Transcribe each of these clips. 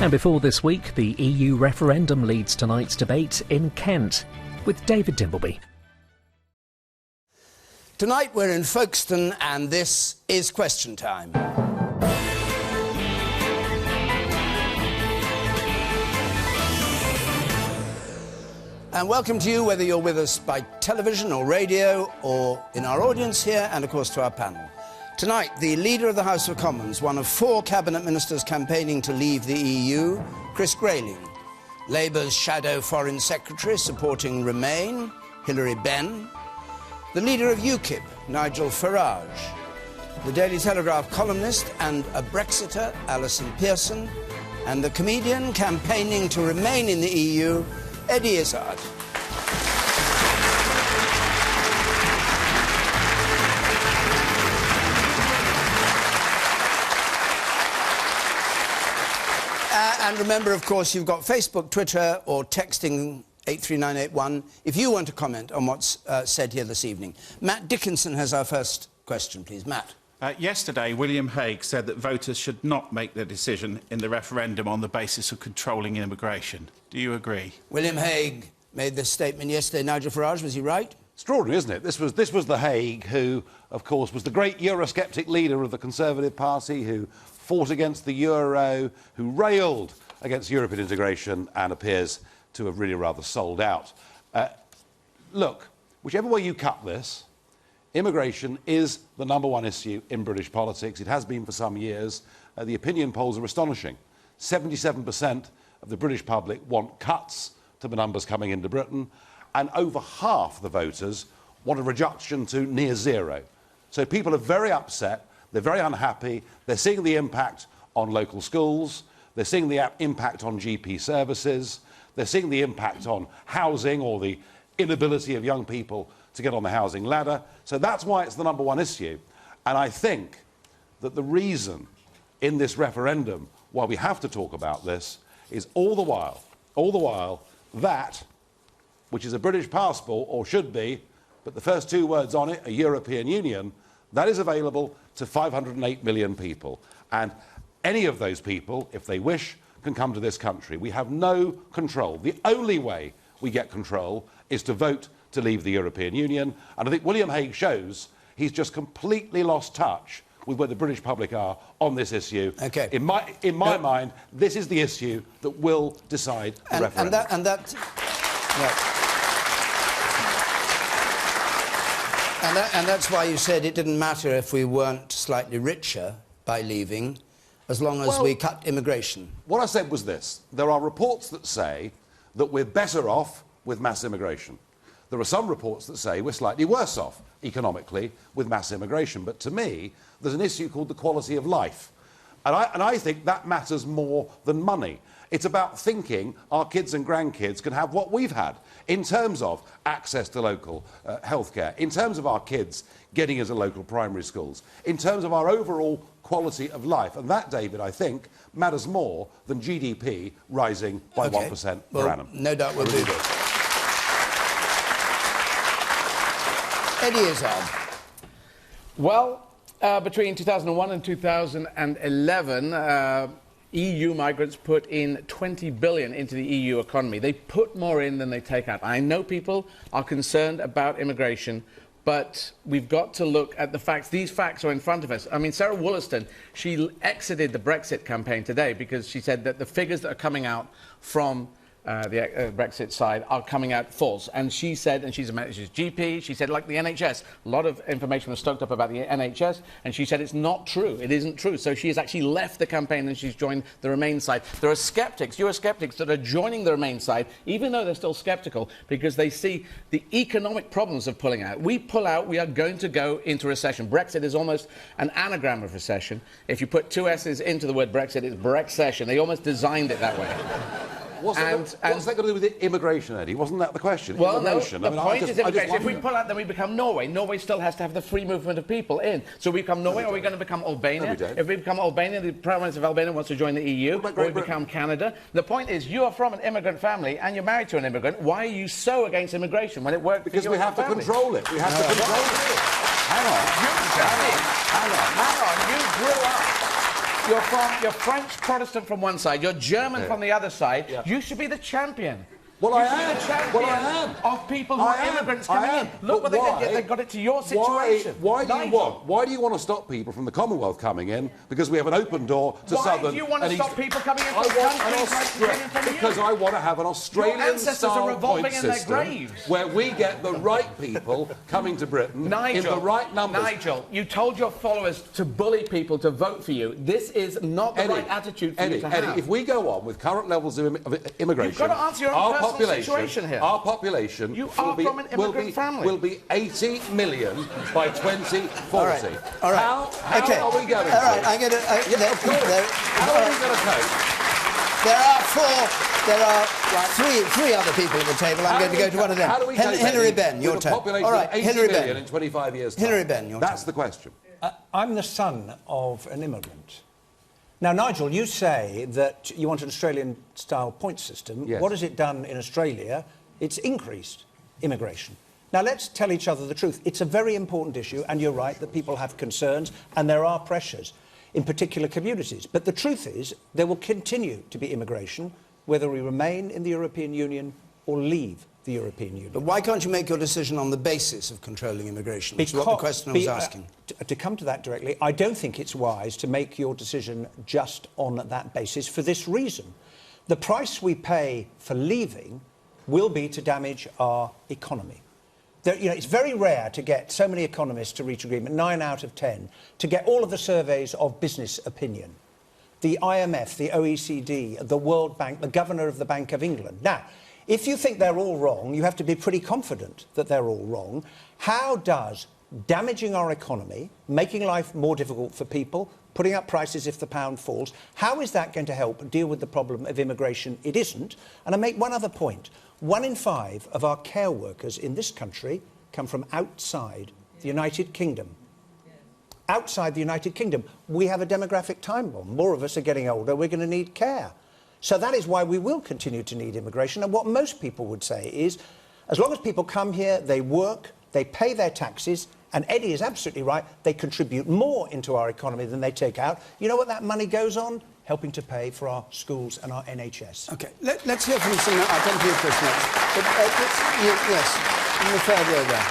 And before this week, the EU referendum leads tonight's debate in Kent with David Dimbleby. Tonight we're in Folkestone and this is Question Time. And welcome to you, whether you're with us by television or radio or in our audience here, and of course to our panel. Tonight, the Leader of the House of Commons, one of 4 cabinet ministers campaigning to leave the EU, Chris Grayling. Labour's shadow Foreign Secretary supporting Remain, Hilary Benn. The leader of UKIP, Nigel Farage. The Daily Telegraph columnist and a Brexiter, Alison Pearson. And the comedian campaigning to remain in the EU, Eddie Izzard. And remember, of course, you've got Facebook, Twitter, or texting 83981 if you want to comment on what's said here this evening. Matt Dickinson has our first question, please. Matt. Yesterday, William Hague said that voters should not make their decision in the referendum on the basis of controlling immigration. Do you agree? William Hague made this statement yesterday. Nigel Farage, was he right? Extraordinary, isn't it? This was the Hague who, of course, was the great Eurosceptic leader of the Conservative Party, who fought against the euro, who railed against European integration and appears to have really rather sold out. Look, whichever way you cut this, immigration is the #1 issue in British politics. It has been for some years. The opinion polls are astonishing. 77% of the British public want cuts to the numbers coming into Britain, and over half the voters want a reduction to near zero. So people are very upset, they're very unhappy, they're seeing the impact on local schools, they're seeing the impact on GP services, they're seeing the impact on housing or the inability of young people to get on the housing ladder. So that's why it's the #1 issue. And I think that the reason in this referendum why we have to talk about this is all the while, that, which is a British passport, or should be, but the first 2 words on it are European Union, that is available to 508 million people. And any of those people, if they wish, can come to this country. We have no control. The only way we get control is to vote to leave the European Union. And I think William Hague shows he's just completely lost touch with where the British public are on this issue. Okay. In my mind, this is the issue that will decide the referendum. And that's why you said it didn't matter if we weren't slightly richer by leaving, as long as we cut immigration. What I said was this. There are reports that say that we're better off with mass immigration. There are some reports that say we're slightly worse off economically with mass immigration. But to me, there's an issue called the quality of life. And I think that matters more than money. It's about thinking our kids and grandkids can have what we've had in terms of access to local healthcare, in terms of our kids getting into local primary schools, in terms of our overall quality of life. And that, David, I think, matters more than GDP rising by 1% per annum. No doubt we'll do this. Eddie Izzard. Well, between 2001 and 2011, EU migrants put in 20 billion into the EU economy. They put more in than they take out. I know people are concerned about immigration, but we've got to look at the facts. These facts are in front of us. I mean, Sarah Wollaston, she exited the Brexit campaign today because she said that the figures that are coming out from the Brexit side are coming out false. And she said, and she's GP, she said, like the NHS, a lot of information was stoked up about the NHS, and she said it's not true, it isn't true. So she has actually left the campaign and she's joined the Remain side. There are skeptics, Eurosceptics, that are joining the Remain side, even though they're still skeptical, because they see the economic problems of pulling out. We pull out, we are going to go into recession. Brexit is almost an anagram of recession. If you put 2 S's into the word Brexit, it's Brexession. They almost designed it that way. What's that got to do with immigration, Eddie? Wasn't that the question? Well, no, the point is immigration. If we pull out, then we become Norway. Norway still has to have the free movement of people in. So we become Norway, or are we going to become Albania? No, if we become Albania, the Prime Minister of Albania wants to join the EU, or we become Canada. The point is, you are from an immigrant family, and you're married to an immigrant. Why are you so against immigration when it worked for you? Because we have to control it. We have to control it. Hang on. Hang on. You grew up You're French Protestant from one side, you're German from the other side. Yeah. You should be the champion. Well, I am. Of people who are immigrants coming in. Look what they did. They got it to your situation. Why do you want to stop people from the Commonwealth coming in? Because we have an open door to Southern. Why do you want to stop people coming in from countries? Because I want to have an Australian-style point system where we get the right people coming to Britain in the right numbers. Nigel, you told your followers to bully people to vote for you. This is not the right attitude for you to have. If we go on with current levels of immigration, you've got to answer your own situation here. Our population will be 80 million by 2040. All right. How are we going? All right, I'm going to... How are we going to cope? There are three other people at the table. I'm going to go to one of them. How do we Hilary Benn, your turn. All right, 80 million in 25 years' time. Hilary Benn, your turn. That's the question. I'm the son of an immigrant. Now, Nigel, you say that you want an Australian-style point system. Yes. What has it done in Australia? It's increased immigration. Now, let's tell each other the truth. It's a very important issue, and you're right that people have concerns, and there are pressures in particular communities. But the truth is, there will continue to be immigration, whether we remain in the European Union or leave the European Union. But why can't you make your decision on the basis of controlling immigration? Which is what the question I was asking. To come to that directly, I don't think it's wise to make your decision just on that basis for this reason. The price we pay for leaving will be to damage our economy. It's very rare to get so many economists to reach agreement, 9 out of 10, to get all of the surveys of business opinion. The IMF, the OECD, the World Bank, the Governor of the Bank of England. Now, if you think they're all wrong, you have to be pretty confident that they're all wrong. How does damaging our economy, making life more difficult for people, putting up prices if the pound falls, how is that going to help deal with the problem of immigration? It isn't. And I make one other point. 1 in 5 of our care workers in this country come from outside the United Kingdom. Outside the United Kingdom. We have a demographic time bomb. More of us are getting older. We're going to need care. So that is why we will continue to need immigration. And what most people would say is, as long as people come here, they work, they pay their taxes, and Eddie is absolutely right, they contribute more into our economy than they take out. You know what that money goes on? Helping to pay for our schools and our NHS. OK, let's hear from some... I'll come to you, Chris, next. But, yes, in the third row there.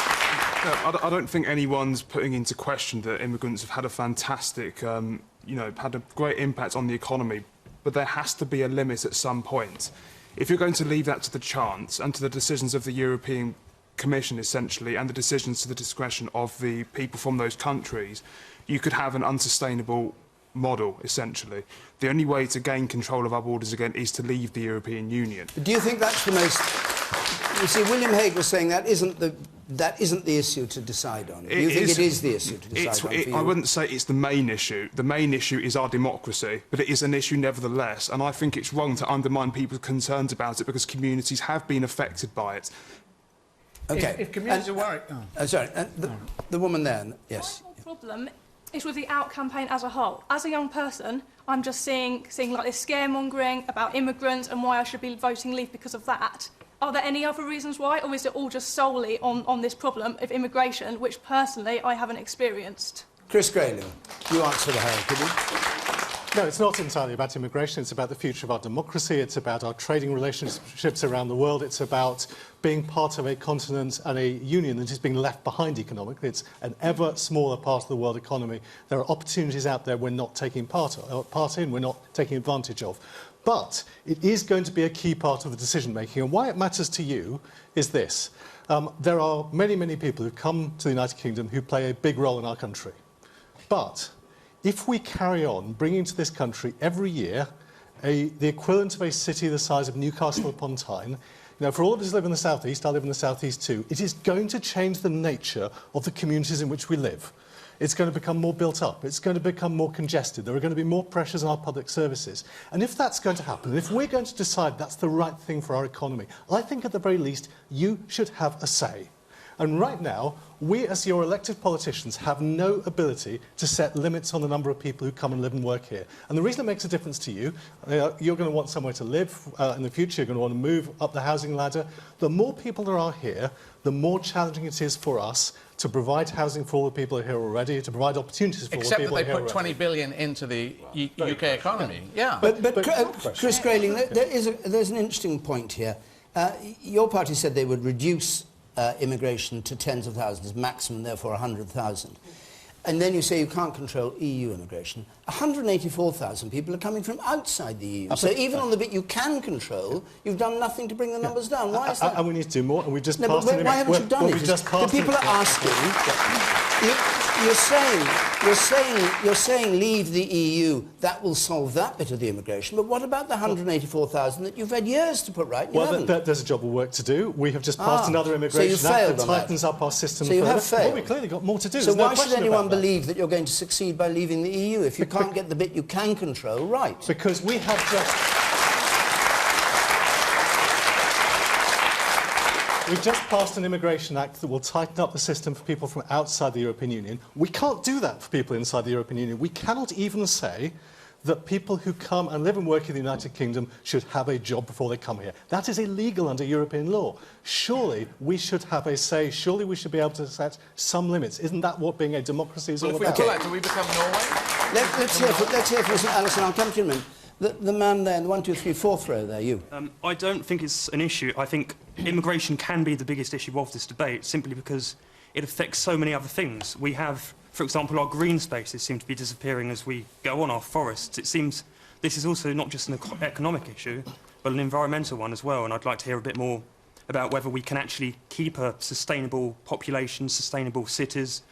No, I don't think anyone's putting into question that immigrants have had a fantastic, had a great impact on the economy. But there has to be a limit at some point. If you're going to leave that to the chance and to the decisions of the European Commission, essentially, and the decisions to the discretion of the people from those countries, you could have an unsustainable model, essentially. The only way to gain control of our borders again is to leave the European Union. But do you think that's the most... You see, William Hague was saying that isn't the issue to decide on. Do you think it is the issue to decide on for you? I wouldn't say it's the main issue. The main issue is our democracy, but it is an issue nevertheless, and I think it's wrong to undermine people's concerns about it because communities have been affected by it. OK. If communities are worried... sorry, the woman there, yes. My whole problem is with the Out campaign as a whole. As a young person, I'm just seeing like this scaremongering about immigrants and why I should be voting Leave because of that. Are there any other reasons why, or is it all just solely on this problem of immigration, which personally I haven't experienced? Chris Grayling, you answer the Hague, could you? No, it's not entirely about immigration. It's about the future of our democracy. It's about our trading relationships around the world. It's about being part of a continent and a union that is being left behind economically. It's an ever smaller part of the world economy. There are opportunities out there we're not taking part in, we're not taking advantage of. But it is going to be a key part of the decision-making. And why it matters to you is this. There are many, many people who come to the United Kingdom who play a big role in our country. But if we carry on bringing to this country every year the equivalent of a city the size of Newcastle upon Tyne, for all of us who live in the South East, I live in the South East too, it is going to change the nature of the communities in which we live. It's going to become more built up. It's going to become more congested. There are going to be more pressures on our public services. And if that's going to happen, and if we're going to decide that's the right thing for our economy, I think at the very least you should have a say. And right now, we as your elected politicians have no ability to set limits on the number of people who come and live and work here. And the reason it makes a difference to you, you're going to want somewhere to live in the future, you're going to want to move up the housing ladder. The more people there are here, the more challenging it is for us to provide housing for all the people who are here already, to provide opportunities for all the Except people that who are they here put already. 20 billion into the UK economy. Yeah. But Chris Grayling, there's an interesting point here. Your party said they would reduce immigration to tens of thousands, maximum, therefore, 100,000. And then you say you can't control EU immigration. 184,000 people are coming from outside the EU. So even on the bit you can control, you've done nothing to bring the numbers down. Why is that? And we need to do more, and we've just No, passed... but why haven't you done it? The people are asking... You're saying leave the EU, that will solve that bit of the immigration, but what about the 184,000 that you've had years to put right? Well, there's a job of work to do. We have just passed another immigration act that tightens up our system. So you have failed. Well, we've clearly got more to do. So why should anyone believe that you're going to succeed by leaving the EU if you can't get the bit you can control right? Because we have just... We've just passed an immigration act that will tighten up the system for people from outside the European Union. We can't do that for people inside the European Union. We cannot even say that people who come and live and work in the United Kingdom should have a job before they come here. That is illegal under European law. Surely we should have a say. Surely we should be able to set some limits. Isn't that what being a democracy is all about? If we do that, do we become Norway? Let's hear from Alison. I'll come to you in a minute. The man there in the 1, 2, 3, 4th row there, you. I don't think it's an issue. I think immigration can be the biggest issue of this debate, simply because it affects so many other things. We have, for example, our green spaces seem to be disappearing as we go on, our forests. It seems this is also not just an economic issue, but an environmental one as well, and I'd like to hear a bit more about whether we can actually keep a sustainable population, sustainable cities,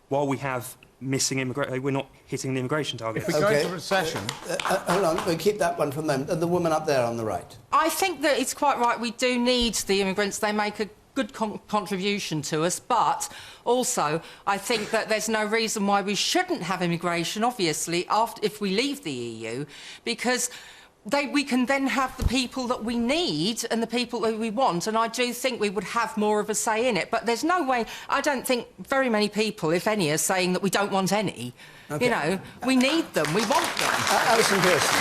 while we have we're not hitting the immigration target. If we go into recession... hold on, we'll keep that one from them. The woman up there on the right. I think that it's quite right. We do need the immigrants. They make a good contribution to us, but also I think that there's no reason why we shouldn't have immigration, obviously, if we leave the EU, because... we can then have the people that we need and the people that we want, and I do think we would have more of a say in it. But there's no way... I don't think very many people, if any, are saying that we don't want any. Okay. You know, we need them, we want them. Alison Pearson.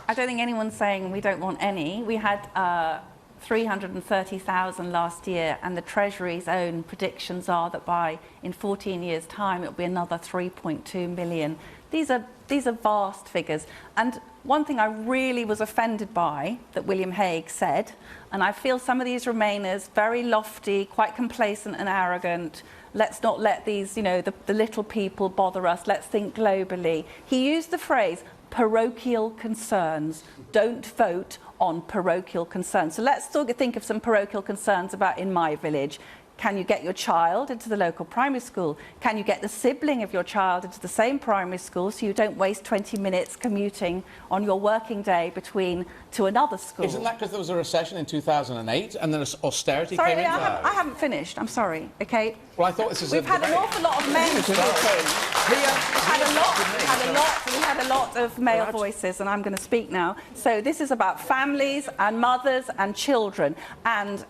I don't think anyone's saying we don't want any. We had 330,000 last year, and the Treasury's own predictions are that in 14 years' time it'll be another 3.2 million. These are vast figures. And one thing I really was offended by that William Hague said, and I feel some of these Remainers, very lofty, quite complacent and arrogant, let's not let these, you know, the little people bother us, let's think globally. He used the phrase, parochial concerns. Don't vote on parochial concerns. So let's still think of some parochial concerns about in my village. Can you get your child into the local primary school? Can you get the sibling of your child into the same primary school so you don't waste 20 minutes commuting on your working day to another school? Isn't that because there was a recession in 2008 and then austerity came in? I haven't finished. I'm sorry. Okay. Well, I thought this was We've had an awful lot of men speaking. We had a lot of male voices, and I'm going to speak now. So this is about families and mothers and children, and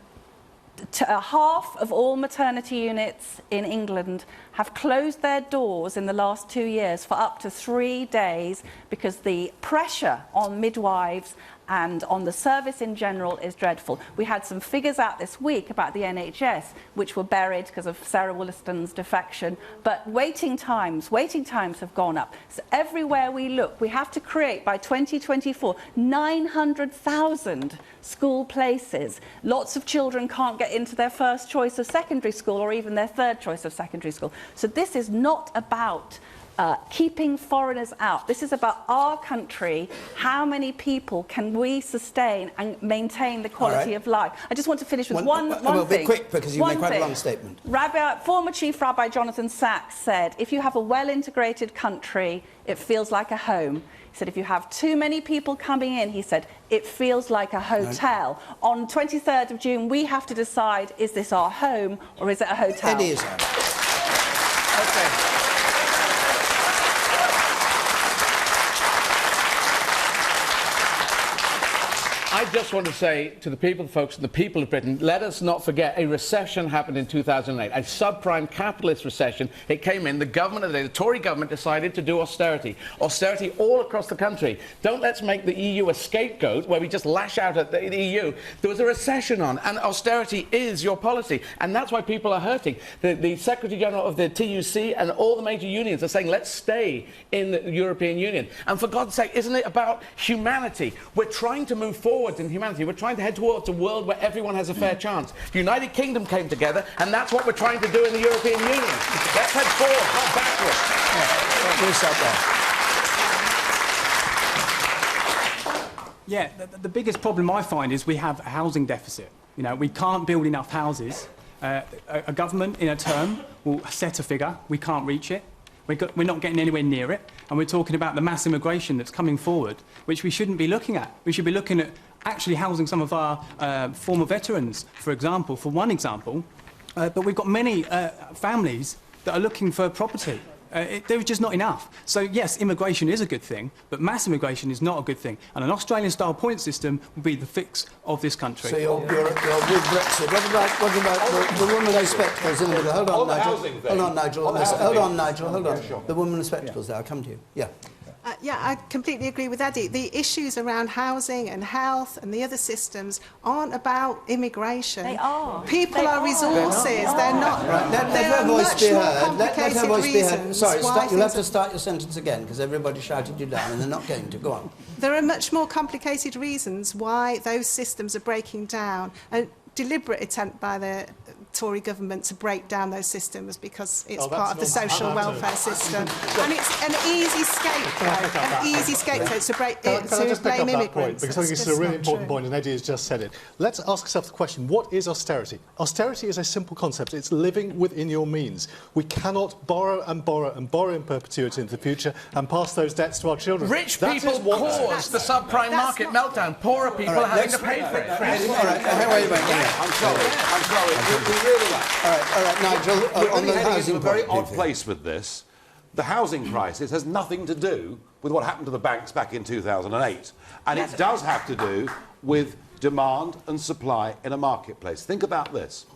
half of all maternity units in England have closed their doors in the last 2 years for up to 3 days because the pressure on midwives and on the service in general is dreadful. We had some figures out this week about the NHS, which were buried because of Sarah Wollaston's defection, but waiting times have gone up. So everywhere we look, we have to create by 2024 900,000 school places. Lots of children can't get into their first choice of secondary school or even their third choice of secondary school. So this is not about keeping foreigners out. This is about our country. How many people can we sustain and maintain the quality of life? I just want to finish with one thing. Be quick, because you made quite a long statement. Former Chief Rabbi Jonathan Sachs said, if you have a well-integrated country, it feels like a home. He said, if you have too many people coming in, he said, it feels like a hotel. No. On 23rd of June, we have to decide, is this our home or is it a hotel? It is. Okay. I just want to say to the people, folks, the people of Britain, let us not forget a recession happened in 2008, a subprime capitalist recession. It came in, the Tory government decided to do austerity all across the country. Don't let's make the EU a scapegoat where we just lash out at the EU. There was a recession on, and austerity is your policy, and that's why people are hurting. The Secretary General of the TUC and all the major unions are saying, let's stay in the European Union. And for God's sake, isn't it about humanity? We're trying to move forward in humanity. We're trying to head towards a world where everyone has a fair chance. The United Kingdom came together, and that's what we're trying to do in the European Union. Let's head forward, not backwards. Yeah, the biggest problem I find is we have a housing deficit. You know, we can't build enough houses. A government in a term will set a figure. We can't reach it. We're not getting anywhere near it. And we're talking about the mass immigration that's coming forward, which we shouldn't be looking at. We should be looking at actually housing some of our former veterans, for one example. But we've got many families that are looking for property. There's just not enough. So, yes, immigration is a good thing, but mass immigration is not a good thing. And an Australian-style point system will be the fix of this country. So you're with Brexit. What about the woman with spectacles in the middle? Hold on, Nigel. Hold on, Nigel. The woman with spectacles there. I'll come to you. Yeah. Yeah, I completely agree with Eddie. The issues around housing and health and the other systems aren't about immigration. They are. People are resources. They're not. Let her voice be heard. Let her voice be heard. Sorry, you'll have to start your sentence again because everybody shouted you down and they're not going to. Go on. There are much more complicated reasons why those systems are breaking down. A deliberate attempt by the Tory government to break down those systems because it's part of the social welfare system. And it's an easy scapegoat to break Can I just pick up blame that point? immigrants. Because I think this is a really important point, and Eddie has just said it. Let's ask ourselves the question, what is austerity? Austerity is a simple concept. It's living within your means. We cannot borrow and borrow and borrow in perpetuity into the future and pass those debts to our children. Rich people caused the subprime market meltdown. Poorer people are having to pay for it. I'm sorry. All right, Nigel, on the housing a very odd place with this. The housing crisis has nothing to do with what happened to the banks back in 2008. And it does have to do with demand and supply in a marketplace. Think about this.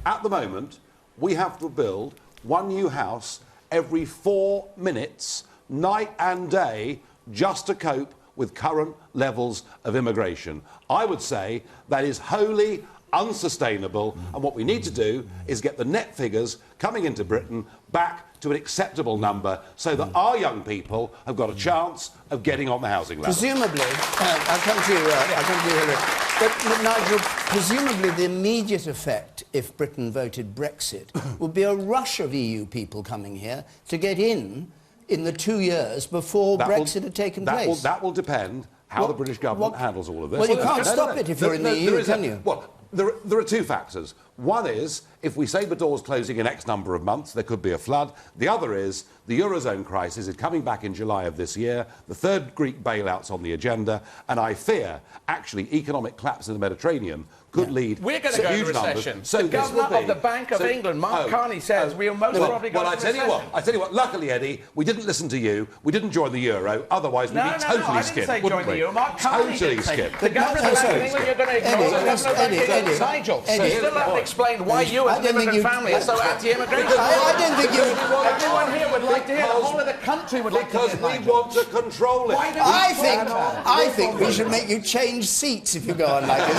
At the moment, we have to build one new house every 4 minutes, night and day, just to cope with current levels of immigration. I would say that is wholly unsustainable, and what we need to do is get the net figures coming into Britain back to an acceptable number so that our young people have got a chance of getting on the housing ladder. Presumably, I'll come to you, Hillary. But Nigel, presumably the immediate effect, if Britain voted Brexit, would be a rush of EU people coming here to get in the 2 years before Brexit had taken place. That will depend how the British government handles all of this. Well, you can't stop it if you're in the EU, can you? Well, there are two factors. One is, if we say the door's closing in X number of months, there could be a flood. The other is, the Eurozone crisis is coming back in July of this year. The third Greek bailout's on the agenda. And I fear, actually, economic collapse in the Mediterranean could lead We're going to go into recession. So the governor of the Bank of England, Mark Carney, says we'll most probably go into recession. I tell you what, luckily, Eddie, we didn't listen to you. We didn't join the euro. Otherwise, we'd be totally skint, wouldn't we? Mark Carney didn't say. Skint. The governor of the Bank of England, you're going to ignore. The governor of the Bank of England, Nigel. You still haven't explained why you, as an immigrant family, are so anti-immigration. I don't think you... Everyone here would like to hear, the whole of the country would like to hear, because we want to control it. I think we should make you change seats if you go on like this.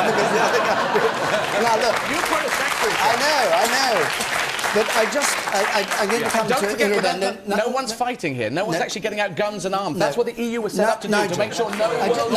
Now, look, you put a secretary. I know. But I'm going to come to... No one's fighting here. No one's actually getting out guns and arms. That's what the EU was set up to do, to make sure no one will...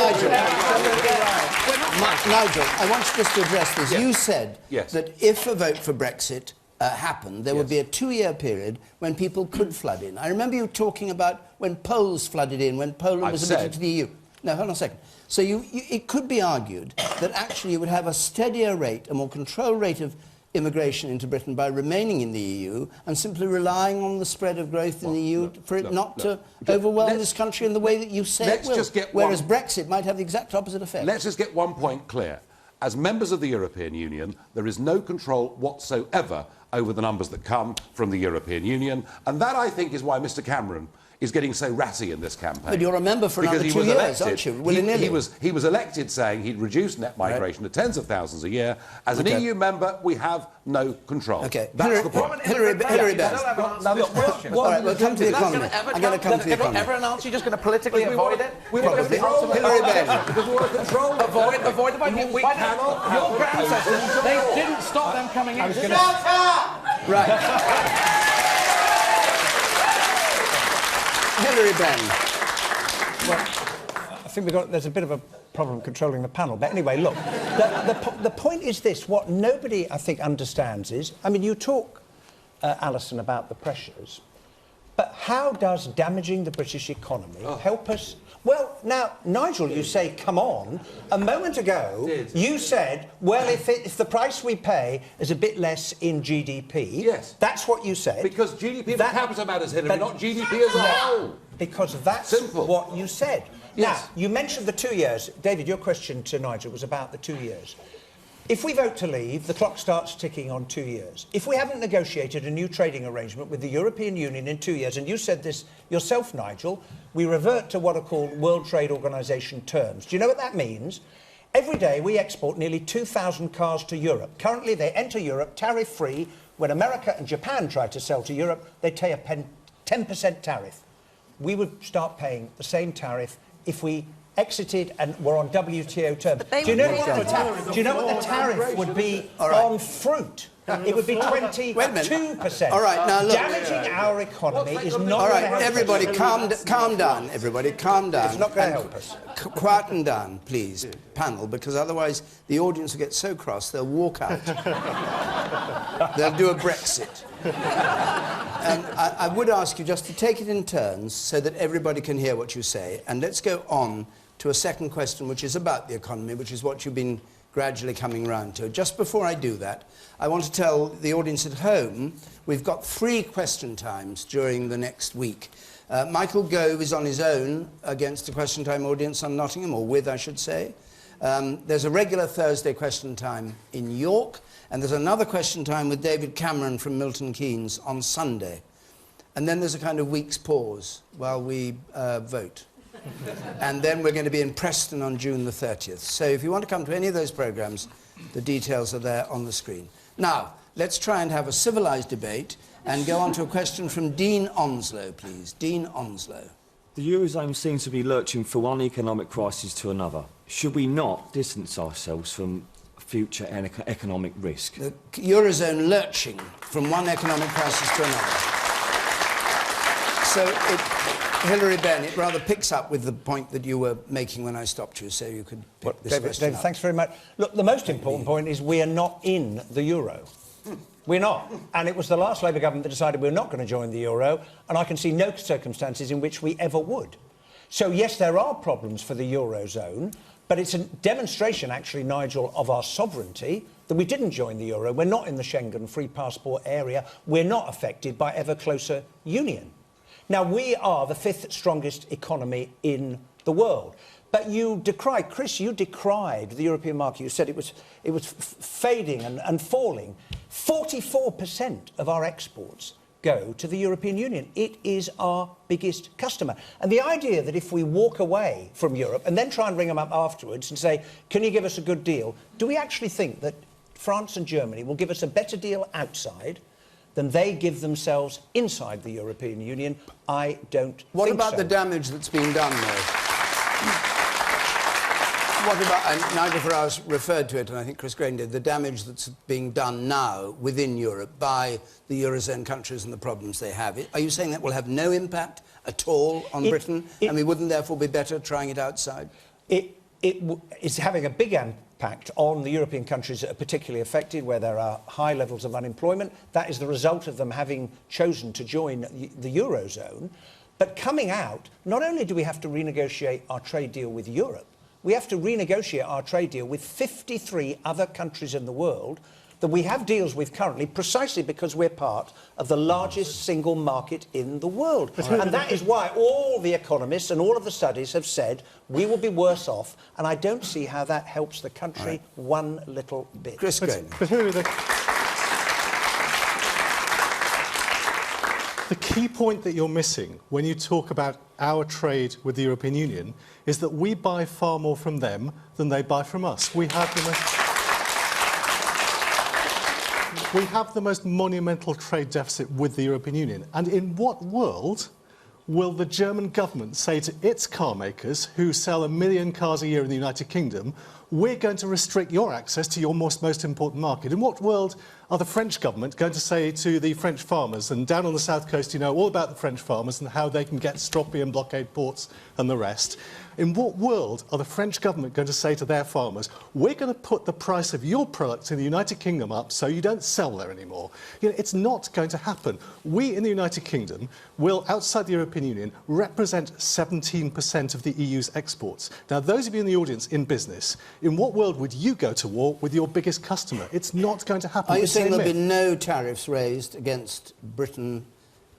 Nigel, I want just to address this. You said that if a vote for Brexit happened, there would be a 2-year period when people could flood in. I remember you talking about when Poles flooded in, when Poland was admitted to the EU. No, hold on a second. So it could be argued that actually you would have a steadier rate, a more controlled rate of immigration into Britain by remaining in the EU and simply relying on the spread of growth in the EU for it not to overwhelm this country in the way that you say it will. Whereas Brexit might have the exact opposite effect. Let's just get one point clear. As members of the European Union, there is no control whatsoever over the numbers that come from the European Union. And that, I think, is why Mr Cameron is getting so ratty in this campaign. But you're a member for another 2 years, aren't you? He was elected saying he'd reduce net migration to tens of thousands a year. As an EU member, we have no control. Okay. That's the point. Hillary Benn. All right, we'll come to the economy. I'm going to come to the economy. Ever an answer? You're just going to politically avoid it? Probably. Hillary Benn. Because we want to control it. Avoid the vote. Your grandparents, they didn't stop them coming in. Right. Hillary Benn. Well, I think there's a bit of a problem controlling the panel. But anyway, look, the point is this. What nobody, I think, understands is, I mean, you talk, Alison, about the pressures, but how does damaging the British economy help us? Well, now, Nigel, you say, come on. A moment ago, you said, well, if the price we pay is a bit less in GDP... Yes. That's what you said. Because GDP per capita matters, Hillary, not GDP as a whole. Because that's what you said. Yes. Now, you mentioned the 2 years. David, your question to Nigel was about the 2 years. If we vote to leave, the clock starts ticking on 2 years. If we haven't negotiated a new trading arrangement with the European Union in 2 years, and you said this yourself, Nigel, we revert to what are called World Trade Organization terms. Do you know what that means? Every day we export nearly 2,000 cars to Europe. Currently they enter Europe tariff-free. When America and Japan try to sell to Europe, they pay a 10% tariff. We would start paying the same tariff if we exited and were on WTO terms. Do you know what the tariff would be on fruit? It would be 22%. All right, now look. Damaging our economy is not going to All right, help us. everybody, calm down. Everybody, calm down. It's not going to help us. Quieten down, please, panel, because otherwise the audience will get so cross they'll walk out. They'll do a Brexit. And I would ask you just to take it in turns so that everybody can hear what you say. And let's go on to a second question, which is about the economy, which is what you've been gradually coming round to. Just before I do that, I want to tell the audience at home we've got 3 question times during the next week. Michael Gove is on his own against a question time audience on Nottingham, or with, I should say. There's a regular Thursday question time in York, and there's another question time with David Cameron from Milton Keynes on Sunday. And then there's a kind of week's pause while we vote. And then we're going to be in Preston on June the 30th. So if you want to come to any of those programmes, the details are there on the screen. Now, let's try and have a civilised debate and go on to a question from Dean Onslow, please. Dean Onslow. The Eurozone seems to be lurching from one economic crisis to another. Should we not distance ourselves from future economic risk? The Eurozone lurching from one economic crisis to another. So, Hillary Benn, it rather picks up with the point that you were making when I stopped you, so you could pick this question David, up. thanks very much. Look, the most important point is we are not in the euro. We're not. And it was the last Labour government that decided we're not going to join the euro, and I can see no circumstances in which we ever would. So, yes, there are problems for the eurozone, but it's a demonstration, actually, Nigel, of our sovereignty that we didn't join the euro. We're not in the Schengen free passport area. We're not affected by ever closer union. Now, we are the 5th strongest economy in the world. But you decried, Chris, you decried the European market. You said it was fading and falling. 44% of our exports go to the European Union. It is our biggest customer. And the idea that if we walk away from Europe and then try and ring them up afterwards and say, can you give us a good deal? Do we actually think that France and Germany will give us a better deal outside than they give themselves inside the European Union? I don't think so. What about the damage that's been done, though? What about, and Nigel Farage referred to it, and I think Chris Graham did, the damage that's being done now within Europe by the Eurozone countries and the problems they have? Are you saying that will have no impact at all on Britain, and we wouldn't therefore be better trying it outside? It's having a big impact on the European countries that are particularly affected, where there are high levels of unemployment. That is the result of them having chosen to join the Eurozone. But coming out, not only do we have to renegotiate our trade deal with Europe, we have to renegotiate our trade deal with 53 other countries in the world that we have deals with currently, precisely because we're part of the largest single market in the world. And that is why all the economists and all of the studies have said we will be worse off, and I don't see how that helps the country one little bit. Chris Graham. The key point that you're missing when you talk about our trade with the European Union is that we buy far more from them than they buy from us. We have the most monumental trade deficit with the European Union. And in what world will the German government say to its car makers, who sell 1 million cars a year in the United Kingdom, we're going to restrict your access to your most important market? In what world are the French government going to say to the French farmers, and down on the south coast you know all about the French farmers and how they can get stroppy and blockade ports and the rest, in what world are the French government going to say to their farmers, we're going to put the price of your products in the United Kingdom up so you don't sell there anymore? You know, it's not going to happen. We in the United Kingdom will, outside the European Union, represent 17% of the EU's exports. Now, those of you in the audience in business, in what world would you go to war with your biggest customer? It's not going to happen. Are you saying there'll be no tariffs raised against Britain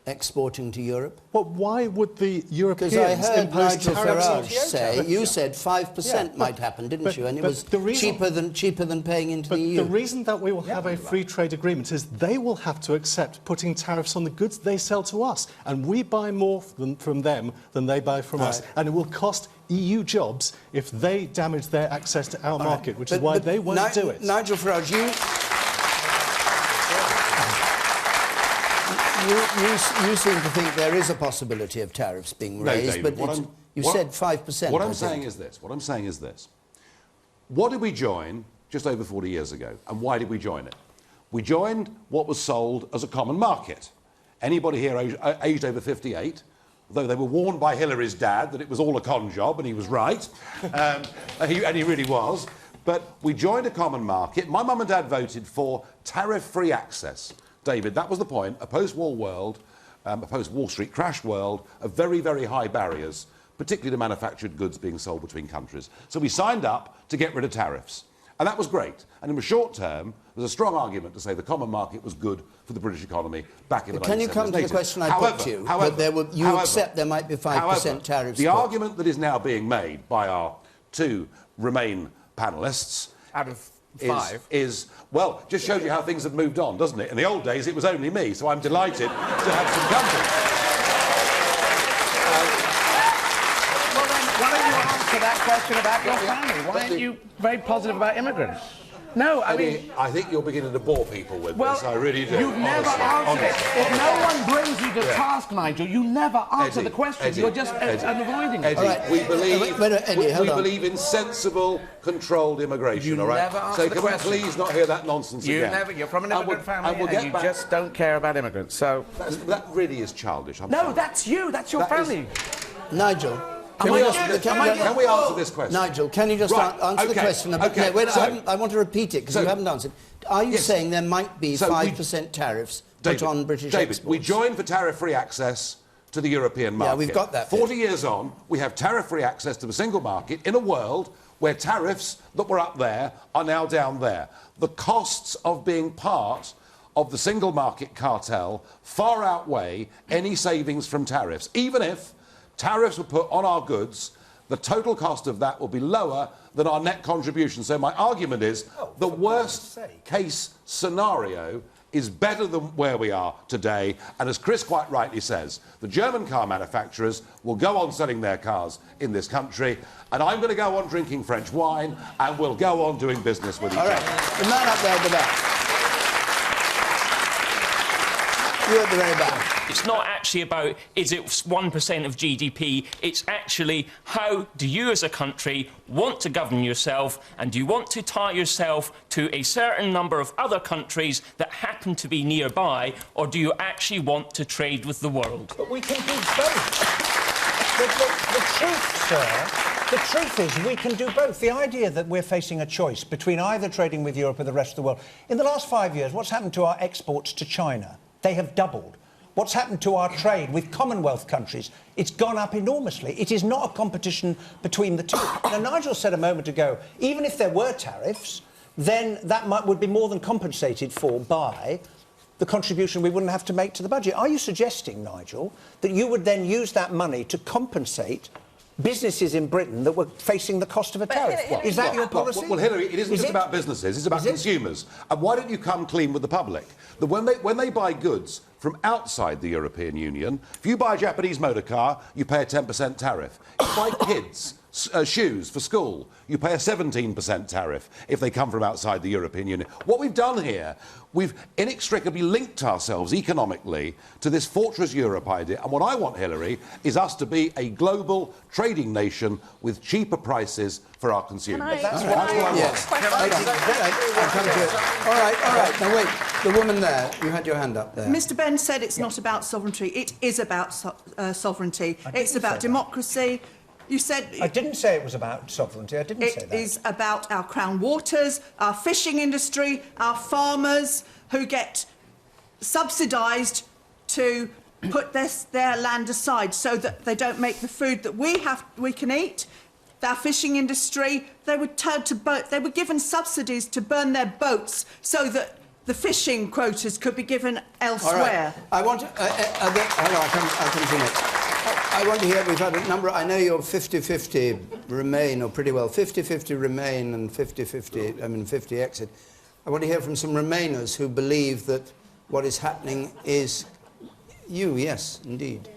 exporting to Europe? Well, why would the Europeans impose tariffs? Because I heard Nigel Farage say, you said 5% might happen, didn't you? And it was cheaper than paying into the EU. The reason that we will have a free trade agreement is they will have to accept putting tariffs on the goods they sell to us. And we buy more from them than they buy from us. And it will cost EU jobs if they damage their access to our market, which is why they won't do it. Nigel Farage, you seem to think there is a possibility of tariffs being raised, David, but you said 5%. What I'm saying is this. What did we join just over 40 years ago, and why did we join it? We joined what was sold as a common market. Anybody here aged over 58, though they were warned by Hillary's dad that it was all a con job, and he was right, and he really was, but we joined a common market. My mum and dad voted for tariff-free access. David, that was the point. A post-war world, a post-Wall Street crash world of very, very high barriers, particularly to manufactured goods being sold between countries. So we signed up to get rid of tariffs. And that was great. And in the short term, there's a strong argument to say the common market was good for the British economy back in the 1970s. Can you come to the question I put to you? You accept there might be 5% tariffs. The argument that is now being made by our two Remain panellists out of 5 is, well, just shows you how things have moved on, doesn't it? In the old days, it was only me, so I'm delighted to have some company. Well, then, why don't you answer that question about your family? Why aren't you very positive about immigrants? No, I mean... I think you're beginning to bore people with this, I really do. You've never answered it. If no one brings you to task, Nigel, you never answer the question. You're just avoiding it. We believe in sensible, controlled immigration, all right? Never answer the question. So can we please not hear that nonsense again? You're from an immigrant family and you just don't care about immigrants, so... That really is childish. No, that's you. That's your family. Nigel... Can we answer this question? Nigel, can you just answer the question? Okay. Wait, I want to repeat it because you haven't answered. Are you saying there might be 5% tariffs put on British exports? We joined for tariff-free access to the European market. Yeah, we've got that. 40 years on, we have tariff-free access to the single market in a world where tariffs that were up there are now down there. The costs of being part of the single market cartel far outweigh any savings from tariffs. Even if tariffs were put on our goods, the total cost of that will be lower than our net contribution. So my argument is the worst case scenario is better than where we are today. And as Chris quite rightly says, the German car manufacturers will go on selling their cars in this country, and I'm going to go on drinking French wine, and we'll go on doing business with each other. The man up there at the back. You're at the very back. It's not actually about, is it 1% of GDP? It's actually, how do you as a country want to govern yourself, and do you want to tie yourself to a certain number of other countries that happen to be nearby, or do you actually want to trade with the world? But we can do both. The truth, sir, the truth is we can do both. The idea that we're facing a choice between either trading with Europe or the rest of the world. In the last 5 years, what's happened to our exports to China? They have doubled. What's happened to our trade with Commonwealth countries? It's gone up enormously. It is not a competition between the two. Now, Nigel said a moment ago, even if there were tariffs, then that would be more than compensated for by the contribution we wouldn't have to make to the budget. Are you suggesting, Nigel, that you would then use that money to compensate businesses in Britain that were facing the cost of a tariff? Is that your policy? Well, Hillary, it isn't just about businesses, it's about consumers. And why don't you come clean with the public? That when they buy goods from outside the European Union. If you buy a Japanese motor car, you pay a 10% tariff. If you buy kids shoes for school, you pay a 17% tariff if they come from outside the European Union. What we've done here, we've inextricably linked ourselves economically to this Fortress Europe idea. And what I want, Hillary, is us to be a global trading nation with cheaper prices for our consumers. That's what I want. Yes. I'll come to it. All right. Now, wait. The woman there, you had your hand up there. Mr Benn said it's not about sovereignty. It is about sovereignty. It's about democracy. You said... I didn't say it was about sovereignty. I didn't say that. It is about our crown waters, our fishing industry, our farmers who get subsidised to put their land aside so that they don't make the food that we can eat. Our fishing industry, they were given subsidies to burn their boats so that the fishing quotas could be given elsewhere. All right. I want to... I'll continue. I want to hear, we've had a number, I know you're 50-50 Remain, or pretty well 50-50 Remain and 50 exit. I want to hear from some Remainers who believe that what is happening is you, yes, indeed.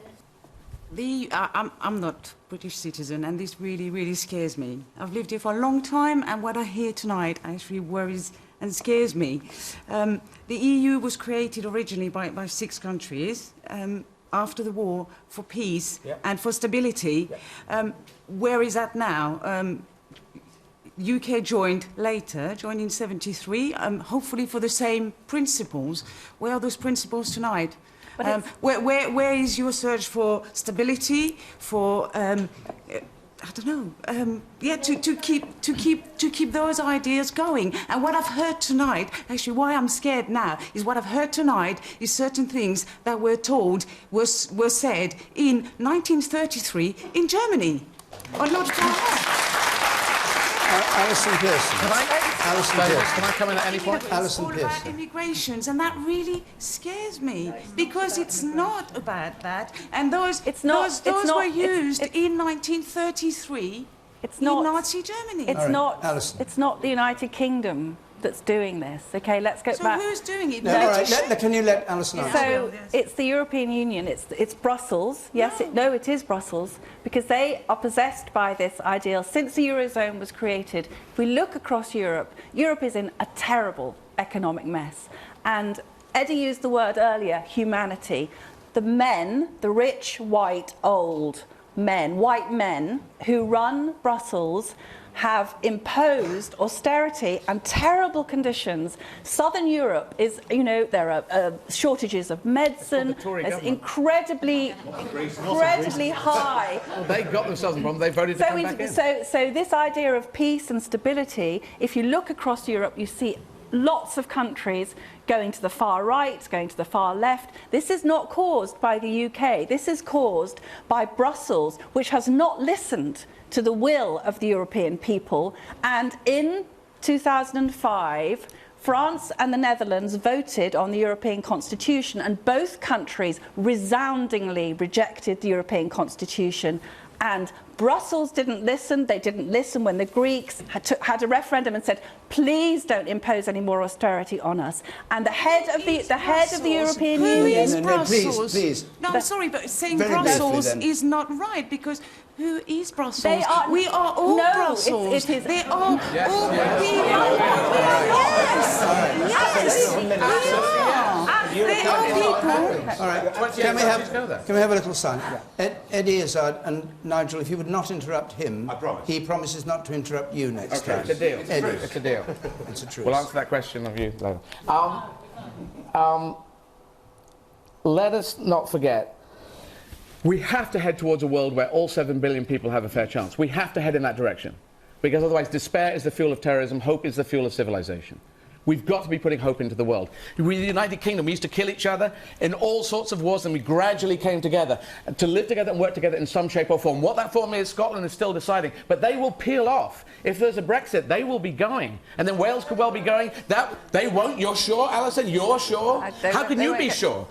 I'm not British citizen, and this really, really scares me. I've lived here for a long time, and what I hear tonight actually worries and scares me. The EU was created originally by 6 countries, after the war, for peace and for stability. Where is that now? UK joined later, joined in 73, hopefully for the same principles. Where are those principles tonight? Where is your search for stability, for I don't know, to keep those ideas going? And what I've heard tonight, actually why I'm scared now, is what I've heard tonight is certain things that were told, were said in 1933 in Germany. Or not at all. Alison Pearson. Can I come in at any point? It's all about immigrations, and that really scares me because it's not about that. And those were used in 1933 in Nazi Germany. It's not the United Kingdom that's doing this. Okay, let's go back. So who's doing it? No, all right. Can you let Alison answer? So it's the European Union. It's Brussels. Yes, it is Brussels, because they are possessed by this ideal since the Eurozone was created. If we look across Europe, Europe is in a terrible economic mess. And Eddie used the word earlier, humanity. The men, the rich, white, old men, white men who run Brussels have imposed austerity and terrible conditions. Southern Europe is, there are shortages of medicine. It's incredibly high. Well, they got themselves in problem. They voted to come back in. So this idea of peace and stability, if you look across Europe, you see lots of countries going to the far right, going to the far left. This is not caused by the UK. This is caused by Brussels, which has not listened to the will of the European people. And in 2005, France and the Netherlands voted on the European Constitution, and both countries resoundingly rejected the European Constitution. And Brussels didn't listen. They didn't listen when the Greeks had a referendum and said, "Please don't impose any more austerity on us." And the head of the European Union. Who is Brussels? Please. No, I'm sorry, but saying Brussels is not right, because who is Brussels? We are all Brussels. They are all people. They are people. All right. Can we have a little silence? Eddie Izzard and Nigel, if you would not interrupt him, I promise. He promises not to interrupt you next time. It's a deal. Eddie. It's a deal. It's a truth. We'll answer that question of you later. Let us not forget, we have to head towards a world where all 7 billion people have a fair chance. We have to head in that direction, because otherwise despair is the fuel of terrorism, hope is the fuel of civilization. We've got to be putting hope into the world. We, the United Kingdom, we used to kill each other in all sorts of wars, and we gradually came together to live together and work together in some shape or form. What that form is, Scotland is still deciding, but they will peel off. If there's a Brexit, they will be going, and then Wales could well be going. That they won't. You're sure, Alison? You're sure? How can you be sure?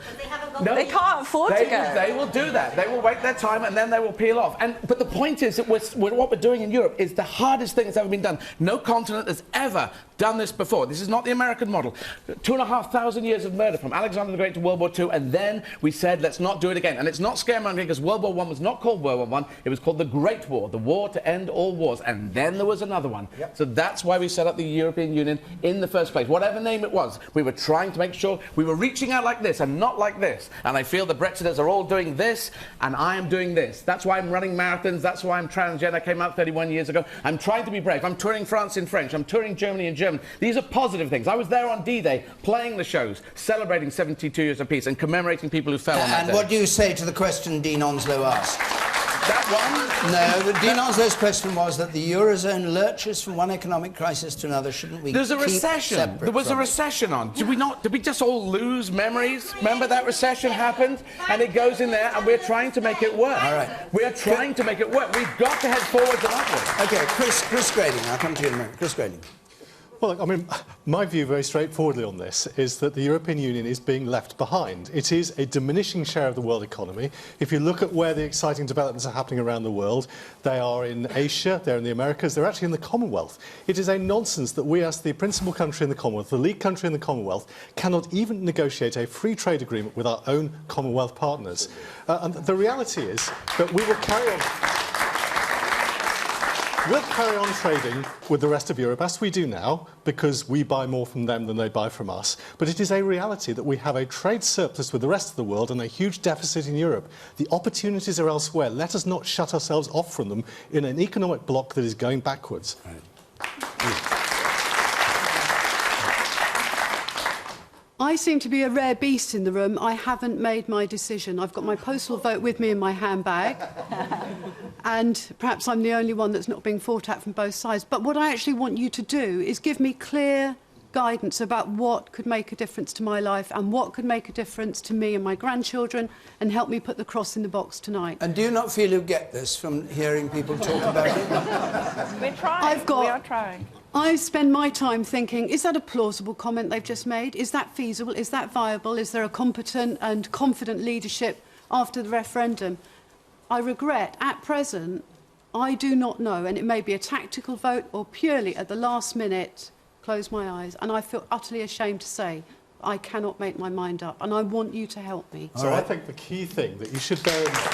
No, they can't afford to go. They will do that. They will wait their time, and then they will peel off. But the point is that what we're doing in Europe is the hardest thing that's ever been done. No continent has ever done this before. This is not the American model. 2,500 years of murder from Alexander the Great to World War II, and then we said, let's not do it again. And it's not scaremongering, because World War I was not called World War I. It was called the Great War, the war to end all wars. And then there was another one. Yep. So that's why we set up the European Union in the first place. Whatever name it was, we were trying to make sure we were reaching out like this and not like this. And I feel the Brexiters are all doing this, and I am doing this. That's why I'm running marathons. That's why I'm transgender. I came out 31 years ago. I'm trying to be brave. I'm touring France in French. I'm touring Germany in German. These are positive things. I was there on D-Day, playing the shows, celebrating 72 years of peace and commemorating people who fell on that day. And what do you say to the question Dean Onslow asked? That one? No, Dean Onslow's question was that the Eurozone lurches from one economic crisis to another. Shouldn't we There's a keep recession. separate There was a from it? recession on. Did we just all lose memories? Remember that recession happened? And it goes in there, and we're trying to make it work. All right. We're trying to make it work. We've got to head forwards and upwards. OK, Chris Grading. I'll come to you in a minute. Chris Grading. Well, I mean, my view very straightforwardly on this is that the European Union is being left behind. It is a diminishing share of the world economy. If you look at where the exciting developments are happening around the world, they are in Asia, they're in the Americas, they're actually in the Commonwealth. It is a nonsense that we, as the principal country in the Commonwealth, the lead country in the Commonwealth, cannot even negotiate a free trade agreement with our own Commonwealth partners. And the reality is that we will carry on... We'll carry on trading with the rest of Europe, as we do now, because we buy more from them than they buy from us. But it is a reality that we have a trade surplus with the rest of the world and a huge deficit in Europe. The opportunities are elsewhere. Let us not shut ourselves off from them in an economic bloc that is going backwards. I seem to be a rare beast in the room. I haven't made my decision. I've got my postal vote with me in my handbag. And perhaps I'm the only one that's not being fought at from both sides. But what I actually want you to do is give me clear guidance about what could make a difference to my life and what could make a difference to me and my grandchildren, and help me put the cross in the box tonight. And do you not feel you get this from hearing people talk about it? We're trying. We are trying. I spend my time thinking, is that a plausible comment they've just made? Is that feasible? Is that viable? Is there a competent and confident leadership after the referendum? I regret, at present, I do not know, and it may be a tactical vote or purely at the last minute, close my eyes, and I feel utterly ashamed to say I cannot make my mind up, and I want you to help me. So I think the key thing that you should bear in mind,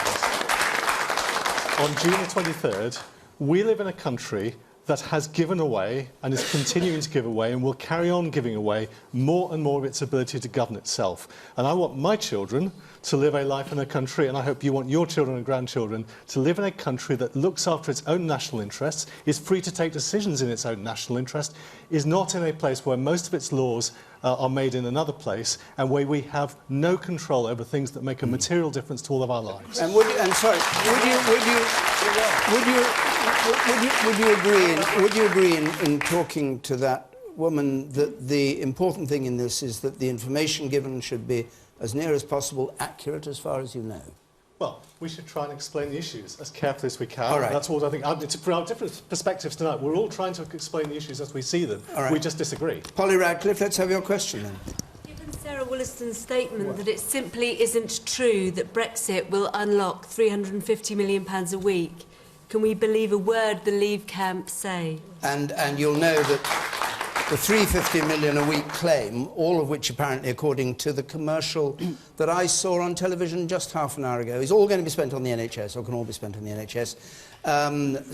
on June the 23rd, we live in a country that has given away and is continuing to give away and will carry on giving away more and more of its ability to govern itself. And I want my children to live a life in a country, and I hope you want your children and grandchildren to live in a country that looks after its own national interests, is free to take decisions in its own national interest, is not in a place where most of its laws are made in another place, and where we have no control over things that make a material difference to all of our lives. And would you agree in talking to that woman that the important thing in this is that the information given should be, as near as possible, accurate as far as you know? Well, we should try and explain the issues as carefully as we can. All right. That's what I think. For our different perspectives tonight, we're all trying to explain the issues as we see them. All right. We just disagree. Polly Radcliffe, let's have your question then. Given Sarah Wollaston's statement that it simply isn't true that Brexit will unlock £350 million a week, can we believe a word the Leave camp say? And you'll know that the 350 million a week claim, all of which apparently, according to the commercial that I saw on television just half an hour ago, is all going to be spent on the NHS, or can all be spent on the NHS.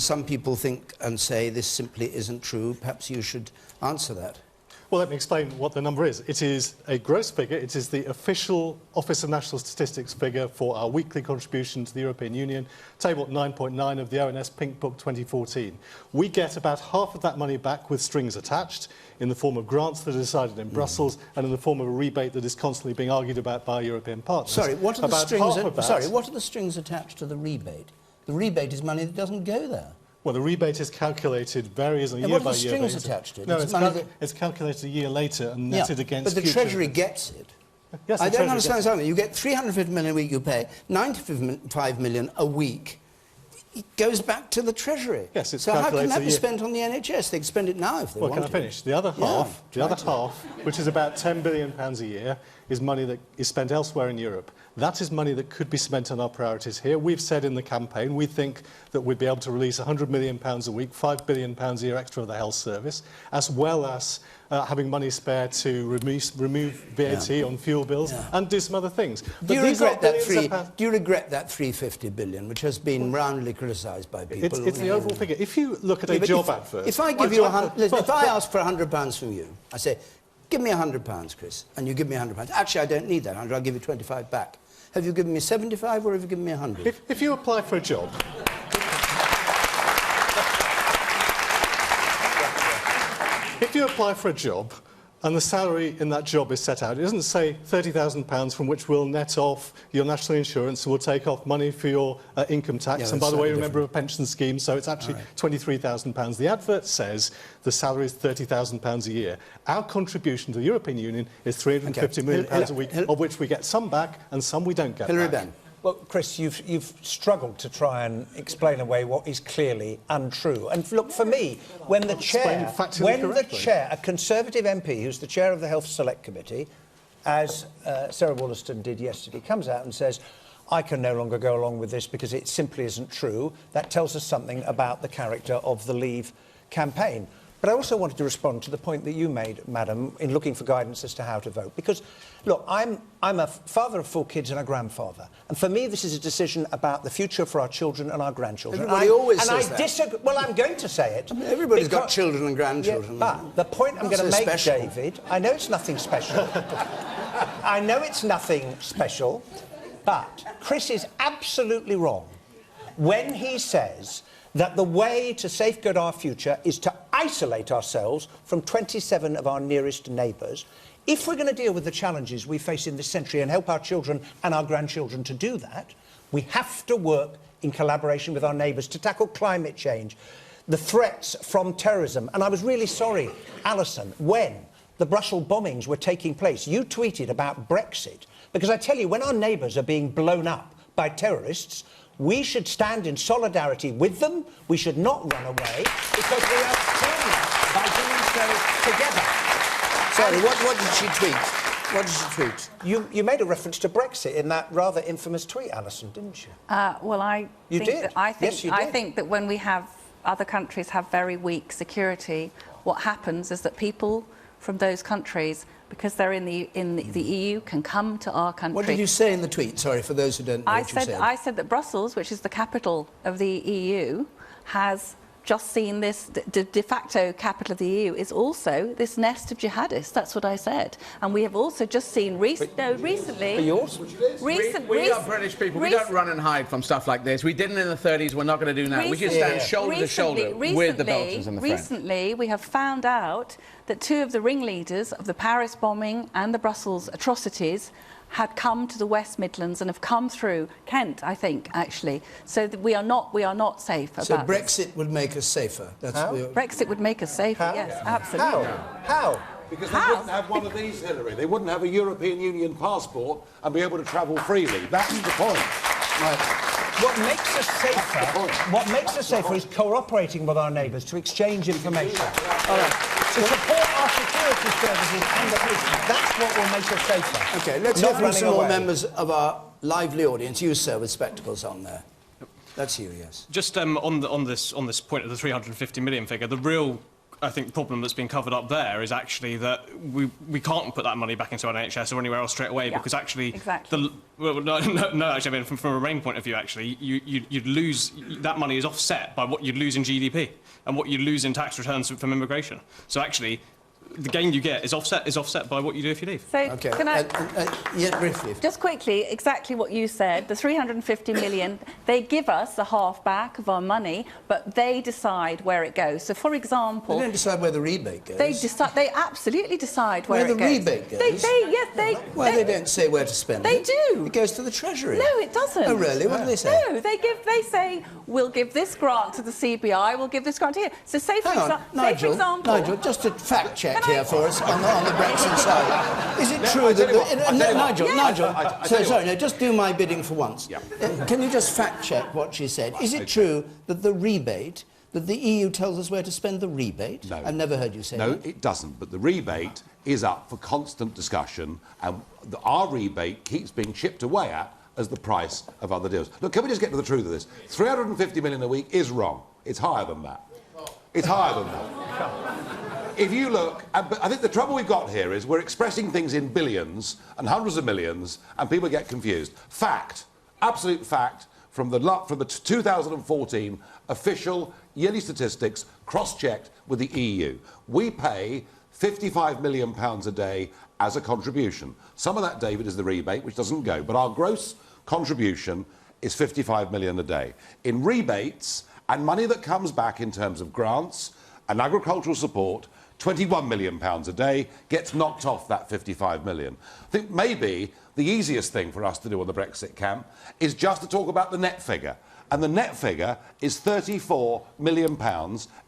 Some people think and say this simply isn't true. Perhaps you should answer that. Well, let me explain what the number is. It is a gross figure. It is the official Office of National Statistics figure for our weekly contribution to the European Union, table 9.9 of the ONS Pink Book 2014. We get about half of that money back with strings attached, in the form of grants that are decided in Brussels and in the form of a rebate that is constantly being argued about by European partners. Sorry, what are the strings attached to the rebate? The rebate is money that doesn't go there. Well, the rebate is calculated varies on a year-by-year basis. What are the strings attached to it? No, it's calculated a year later and netted against But the Treasury gets it. Yes, I don't understand something. You get 350 million a week you pay, 95 million a week. It goes back to the Treasury. Yes, it's so how can calculated that a be year. spent on the NHS? They can spend it now if they want to. Well, can I finish? The other half, which is about £10 billion a year, is money that is spent elsewhere in Europe. That is money that could be spent on our priorities here. We've said in the campaign we think that we'd be able to release £100 million a week, £5 billion a year extra for the health service, as well as having money spare to remove VAT on fuel bills and do some other things. Do you regret that 350 billion, which has been roundly criticised by people? It's the overall figure. If you look at a job advert... If I give you if I ask for £100 from you, I say, give me £100, Chris, and you give me £100. Actually, I don't need that 100. I'll give you 25 back. Have you given me 75 or have you given me 100? If you apply for a job... If you apply for a job and the salary in that job is set out, it doesn't say £30,000 from which we'll net off your national insurance, we'll take off money for your income tax, and by the way, remember a pension scheme, so it's actually £23,000. The advert says the salary is £30,000 a year. Our contribution to the European Union is £350 million a week, of which we get some back and some we don't get back. Well, Chris, you've struggled to try and explain away what is clearly untrue. And look, for me, when the chair, a Conservative MP, who's the chair of the Health Select Committee, as Sarah Wollaston did yesterday, comes out and says, I can no longer go along with this because it simply isn't true, that tells us something about the character of the Leave campaign. But I also wanted to respond to the point that you made, Madam, in looking for guidance as to how to vote. Because, look, I'm a father of 4 kids and a grandfather. And for me, this is a decision about the future for our children and our grandchildren. Everybody always says that. Disagree. Well, I'm going to say it. I mean, everybody's got children and grandchildren. Yeah, but the point I'm going to make, David, I know it's nothing special. I know it's nothing special, but Chris is absolutely wrong when he says that the way to safeguard our future is to isolate ourselves from 27 of our nearest neighbours. If we're going to deal with the challenges we face in this century and help our children and our grandchildren to do that, we have to work in collaboration with our neighbours to tackle climate change, the threats from terrorism. And I was really sorry, Alison, when the Brussels bombings were taking place, you tweeted about Brexit. Because I tell you, when our neighbours are being blown up by terrorists, we should stand in solidarity with them. We should not run away because we are stronger by doing so together. Sorry, what did she tweet? What did she tweet? You made a reference to Brexit in that rather infamous tweet, Alison, didn't you? Well, I think that when we have other countries have very weak security, what happens is that people from those countries, because they're in the EU, can come to our country. What did you say in the tweet? Sorry, for those who don't know what you said. I said that Brussels, which is the capital of the EU, has just seen this de facto capital of the EU is also this nest of jihadists. That's what I said. And we have also just seen recently. We are British people. We don't run and hide from stuff like this. We didn't in the 30s. We're not going to do now. We can stand shoulder to shoulder with the Belgians and the French. Recently, we have found out that 2 of the ringleaders of the Paris bombing and the Brussels atrocities had come to the West Midlands and have come through Kent, I think, actually. So that we are not safe about So Brexit would make us safer? Brexit would make us safer, yes, absolutely. How? Because they wouldn't have one of these, Hillary. They wouldn't have a European Union passport and be able to travel freely. That's the point. What makes us safer is cooperating with our neighbours to exchange information. To support our security services and the police. That's what will make us safer. OK, let's hear from some more members of our lively audience. You, sir, with spectacles on there. That's you, yes. Just on this point of the 350 million figure, the real, I think, problem that's been covered up there is actually that we can't put that money back into our NHS or anywhere else straight away because actually actually, I mean, from a Remain point of view, actually, you'd lose that money is offset by what you'd lose in GDP and what you'd lose in tax returns from immigration. So actually, the gain you get is offset by what you do if you leave. So OK, can I yeah, briefly. Just quickly, exactly what you said. The 350 million, they give us the half back of our money, but they decide where it goes. So, for example, they don't decide where the rebate goes. They absolutely decide where it goes. Where the rebate goes. They don't say where to spend it. They do. It goes to the Treasury. No, it doesn't. Oh, really? What do they say? No, they say we'll give this grant to the CBI, we'll give this grant here. So, say for example, Nigel, just a fact check here for us on the Brexit side. Is it true that Nigel? Sorry, no, just do my bidding for once. Can you just fact check what she said? Is it true that the rebate that the EU tells us where to spend the rebate? No. I've never heard you say that. No, it doesn't. But the rebate is up for constant discussion, and our rebate keeps being chipped away at as the price of other deals. Look, can we just get to the truth of this? 350 million a week is wrong. It's higher than that. It's higher than that. If you look, but I think the trouble we've got here is we're expressing things in billions and hundreds of millions, and people get confused. Fact, absolute fact, from the 2014 official yearly statistics, cross-checked with the EU. We pay £55 million a day as a contribution. Some of that, David, is the rebate, which doesn't go, but our gross contribution is £55 million a day. In rebates and money that comes back in terms of grants and agricultural support, £21 million a day gets knocked off that £55 million. I think maybe the easiest thing for us to do on the Brexit camp is just to talk about the net figure. And the net figure is £34 million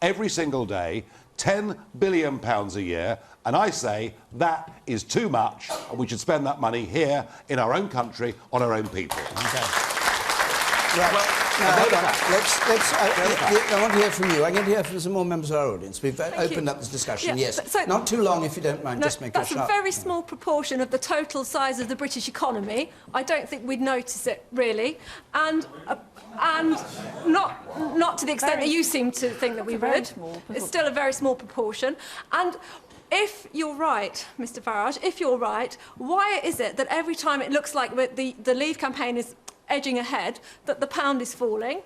every single day, £10 billion a year, and I say that is too much, and we should spend that money here in our own country on our own people. Okay. Right. Now, hold on. I want to hear from you. I'm going to hear from some more members of our audience. We've opened up this discussion. Yeah, yes. so, not too long, if you don't mind. No, just make it that's sharp. a very small proportion of the total size of the British economy. I don't think we'd notice it, really. And not to the extent that you seem to think that we would. It's still a very small proportion. And if you're right, Mr Farage, if you're right, why is it that every time it looks like the Leave campaign is edging ahead, that the pound is falling?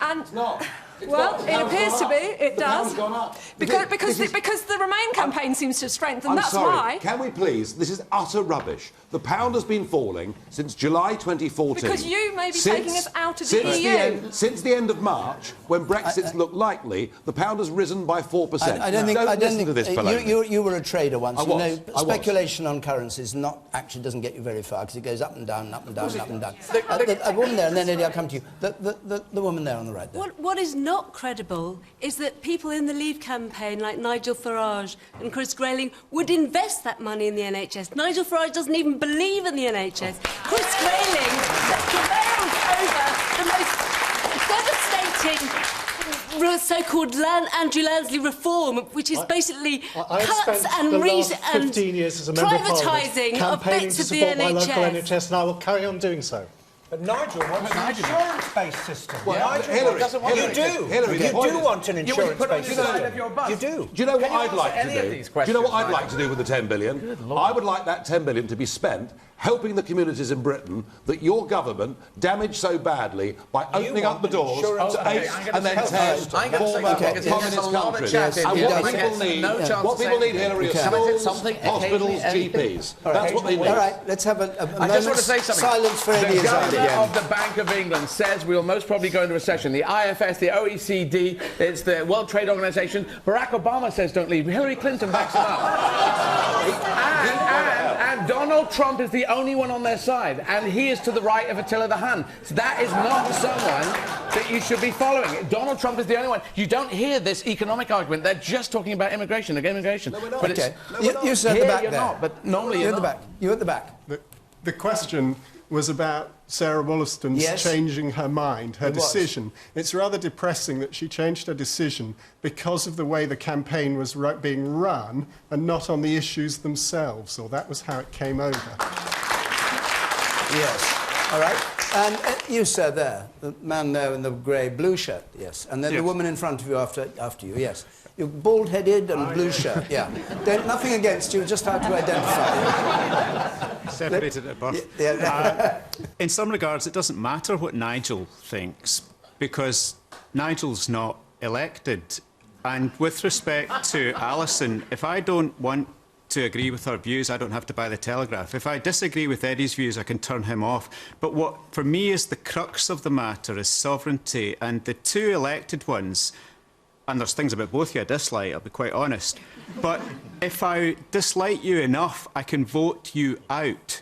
And it's not. Well, it appears to be. It does. The pound's gone up. Because the Remain campaign seems to strengthen. I'm That's sorry. why. Can we please? This is utter rubbish. The pound has been falling since July 2014. Because you may be taking us out of the EU. Since the end of March, when Brexit looked likely, the pound has risen by 4%. I don't think. Don't listen to this baloney. You were a trader once. I was. Speculation on currencies doesn't get you very far because it goes up and down, up and down, up and down. A woman there, and then Eddie, I'll come to you. The woman there on the right there. What is not credible is that people in the Leave campaign, like Nigel Farage and Chris Grayling, would invest that money in the NHS. Nigel Farage doesn't even believe in the NHS. Chris Grayling prevailed over the most devastating so-called Andrew Lansley reform, which is basically cuts and privatising of bits of the NHS. My local NHS, and I will carry on doing so. But Nigel wants an insurance-based system. Well, Hillary do want an insurance-based system. You do. Do you know what I'd like to do? Do you know what I'd like to do with the 10 billion? I would like that 10 billion to be spent helping the communities in Britain that your government damaged so badly by opening up the doors to 8 and then 10 former communist countries. And what people need, Hillary, are schools, hospitals, GPs. That's what they need. All right, let's have a I just want to say something. Silence for Eddie The Izzard governor again. of the Bank of England says we will most probably go into recession. The IFS, the OECD, it's the World Trade Organization. Barack Obama says don't leave. Hillary Clinton backs him up. And Donald Trump is the only one on their side, and he is to the right of Attila the Hun. So that is not someone that you should be following. Donald Trump is the only one. You don't hear this economic argument. They're just talking about immigration, immigration. No, we're not. But Okay. you said the back you're there. not, but normally You're you're at the not. back. You're at the back. The question was about Sarah Wollaston's changing her mind, her decision. It's rather depressing that she changed her decision because of the way the campaign was being run and not on the issues themselves, or that was how it came over. Yes. All right. And you, sir, there, the man there in the grey-blue shirt, yes. And then the woman in front of you after you, yes. You're bald-headed and blue shirt, yeah. Nothing against you, just how to identify you. Separated at birth. In some regards, it doesn't matter what Nigel thinks, because Nigel's not elected. And with respect to Alison, if I don't want to agree with her views, I don't have to buy the Telegraph. If I disagree with Eddie's views, I can turn him off. But what, for me, is the crux of the matter is sovereignty. And the two elected ones, and there's things about both of you I dislike, I'll be quite honest. But if I dislike you enough, I can vote you out.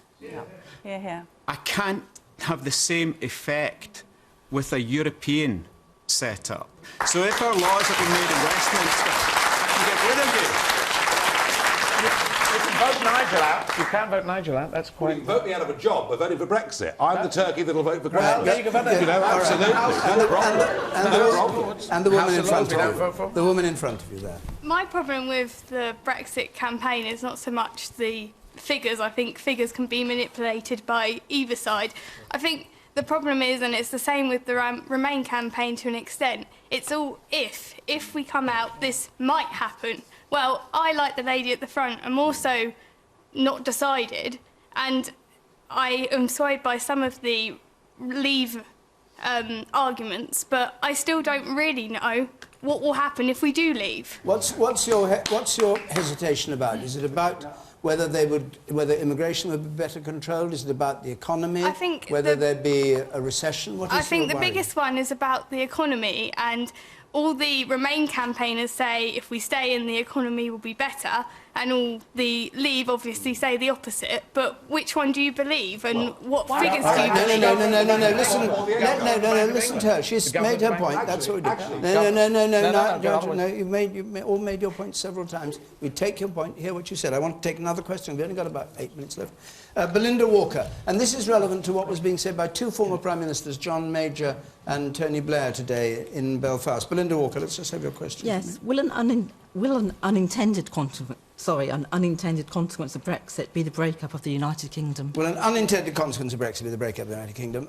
Yeah. I can't have the same effect with a European setup. So if our laws have been made in Westminster, I can get rid of you. vote Nigel out. You can vote Nigel out. That's quite. You can vote me out of a job. We're voting for Brexit. I'm the turkey that'll vote for Brexit. Well, yeah, you can vote that. You know, absolutely. No problem. And the woman in front of you. The woman in front of you there. My problem with the Brexit campaign is not so much the figures. I think figures can be manipulated by either side. I think the problem is, and it's the same with the Remain campaign to an extent, it's all if. If we come out, this might happen. Well, I, like the lady at the front, am also not decided, and I am swayed by some of the Leave arguments, but I still don't really know what will happen if we do leave. What's your hesitation about? Is it about whether immigration would be better controlled? Is it about the economy? I think whether there'd be a recession? What is I think your the worry? biggest one is about the economy, and all the Remain campaigners say if we stay in, the economy will be better, and all the Leave obviously say the opposite. But which one do you believe, and what figures do you believe? No, listen to her. She's made her point. That's what we do. No, you've all made your point several times. We take your point, hear what you said. I want to take another question. We've only got about 8 minutes left. Belinda Walker, and this is relevant to what was being said by two former Prime Ministers, John Major and Tony Blair, today in Belfast. Belinda Walker, let's just have your question. Yes. Will an unintended consequence of Brexit be the breakup of the United Kingdom? Will an unintended consequence of Brexit be the breakup of the United Kingdom?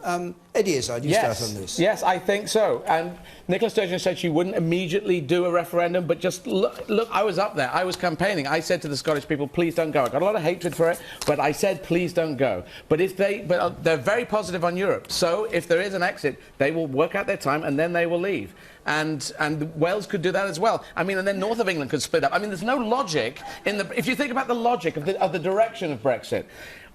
Eddie Izzard, you start on this. Yes, I think so. And Nicola Sturgeon said she wouldn't immediately do a referendum, but just look, I was up there. I was campaigning. I said to the Scottish people, please don't go. I got a lot of hatred for it, but I said, please don't go. But they're very positive on Europe. So if there is an exit, they will work out their time and then they will leave. And Wales could do that as well. I mean, and then north of England could split up. I mean, there's no logic in the... If you think about the logic of the direction of Brexit,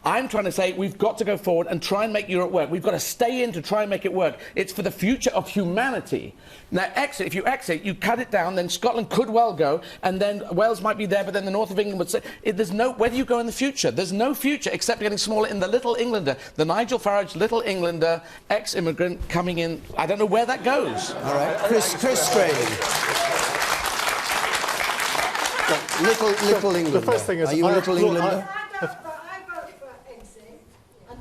I'm trying to say we've got to go forward and try and make Europe work. We've got to stay in to try and make it work. It's for the future of humanity. Now, if you exit, you cut it down, then Scotland could well go, and then Wales might be there, but then the north of England would say... where do you go in the future? There's no future except getting smaller in the Little Englander. The Nigel Farage Little Englander, ex-immigrant coming in. I don't know where that goes. All right. Chris Grayling. Little Englander. The first thing is... Are you a Little Englander?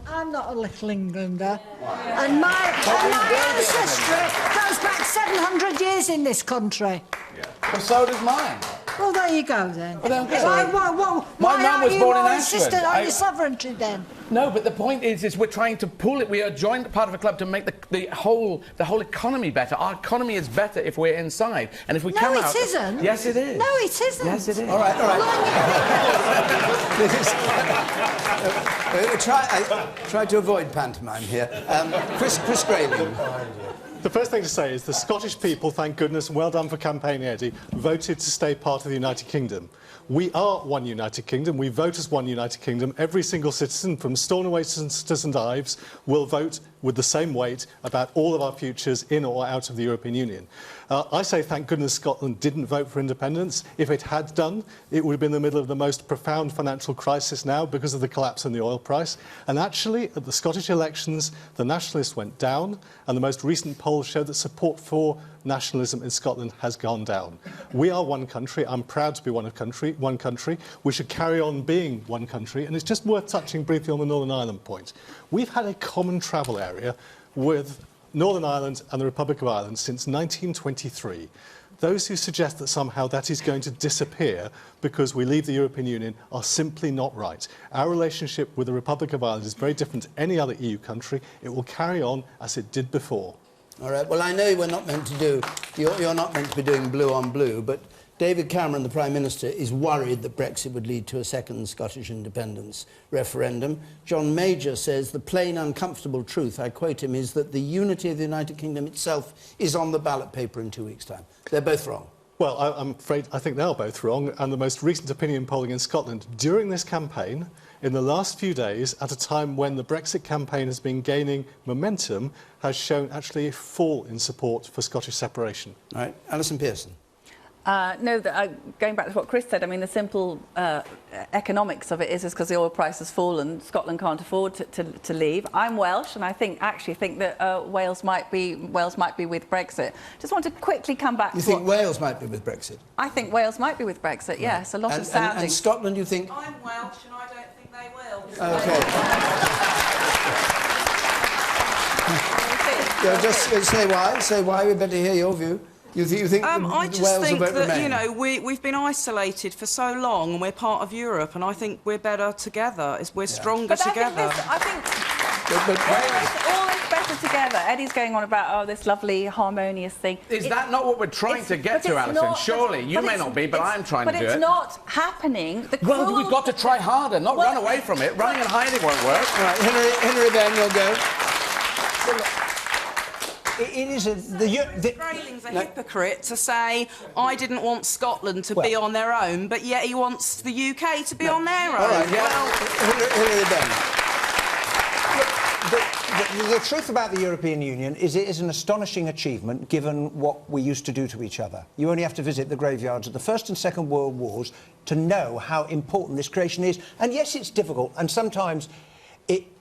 I'm not a Little Englander. And my ancestry goes back 700 years in this country. Well, so does mine. Well, there you go, then. Well, why mum was are you born in more Ashford. insistent on your sovereignty, then? No, but the point is we're trying to pull it. We are joined part of a club to make the whole economy better. Our economy is better if we're inside. And if we come out... No, it isn't. Yes, it is. No, it isn't. Yes, it is. All right. Try to avoid pantomime here. Chris Grayling. The first thing to say is the Scottish people, thank goodness, and well done for campaigning, Eddie, voted to stay part of the United Kingdom. We are one United Kingdom. We vote as one United Kingdom. Every single citizen, from Stornoway to St Ives, will vote with the same weight about all of our futures in or out of the European Union. I say thank goodness Scotland didn't vote for independence. If it had done, it would have been in the middle of the most profound financial crisis now because of the collapse in the oil price. And actually, at the Scottish elections, the nationalists went down, and the most recent polls show that support for nationalism in Scotland has gone down. We are one country. I'm proud to be one country. We should carry on being one country. And it's just worth touching briefly on the Northern Ireland point. We've had a common travel area with Northern Ireland and the Republic of Ireland since 1923. Those who suggest that somehow that is going to disappear because we leave the European Union are simply not right. Our relationship with the Republic of Ireland is very different to any other EU country. It will carry on as it did before. All right. Well, I know we're not meant to do... You're not meant to be doing blue on blue, but David Cameron, the Prime Minister, is worried that Brexit would lead to a second Scottish independence referendum. John Major says the plain, uncomfortable truth, I quote him, is that the unity of the United Kingdom itself is on the ballot paper in 2 weeks' time. They're both wrong. Well, I'm afraid I think they're both wrong, and the most recent opinion polling in Scotland during this campaign, in the last few days, at a time when the Brexit campaign has been gaining momentum, has shown actually a fall in support for Scottish separation. All right. Alison Pearson. No, going back to what Chris said, I mean, the simple economics of it is because the oil price has fallen, Scotland can't afford to leave. I'm Welsh, and I actually think that Wales might be with Brexit. Just want to quickly come back You to think Wales might be with Brexit? I think Wales might be with Brexit, yes. A lot of sounding. And Scotland, you think? I'm Welsh, and I don't think they will. OK. Just say why. Say why. We'd better hear your view. You think I just Wales think will that, remain? you know, we've been isolated for so long and we're part of Europe, and I think we're better together. We're stronger together. I think all is better together. Eddie's going on about, this lovely, harmonious thing. Is that not what we're trying to get to, Alison? Surely. You may not be, but I'm trying to do it. But it's not happening. Well, we've got to try harder, not run away from it. Running and hiding won't work. All right, Henry Benn, you'll go. It is Grayling's a hypocrite to say, I didn't want Scotland to be on their own, but yet he wants the UK to be on their own. All right, Henry Benn. The truth about the European Union is it is an astonishing achievement given what we used to do to each other. You only have to visit the graveyards of the First and Second World Wars to know how important this creation is. And yes, it's difficult, and sometimes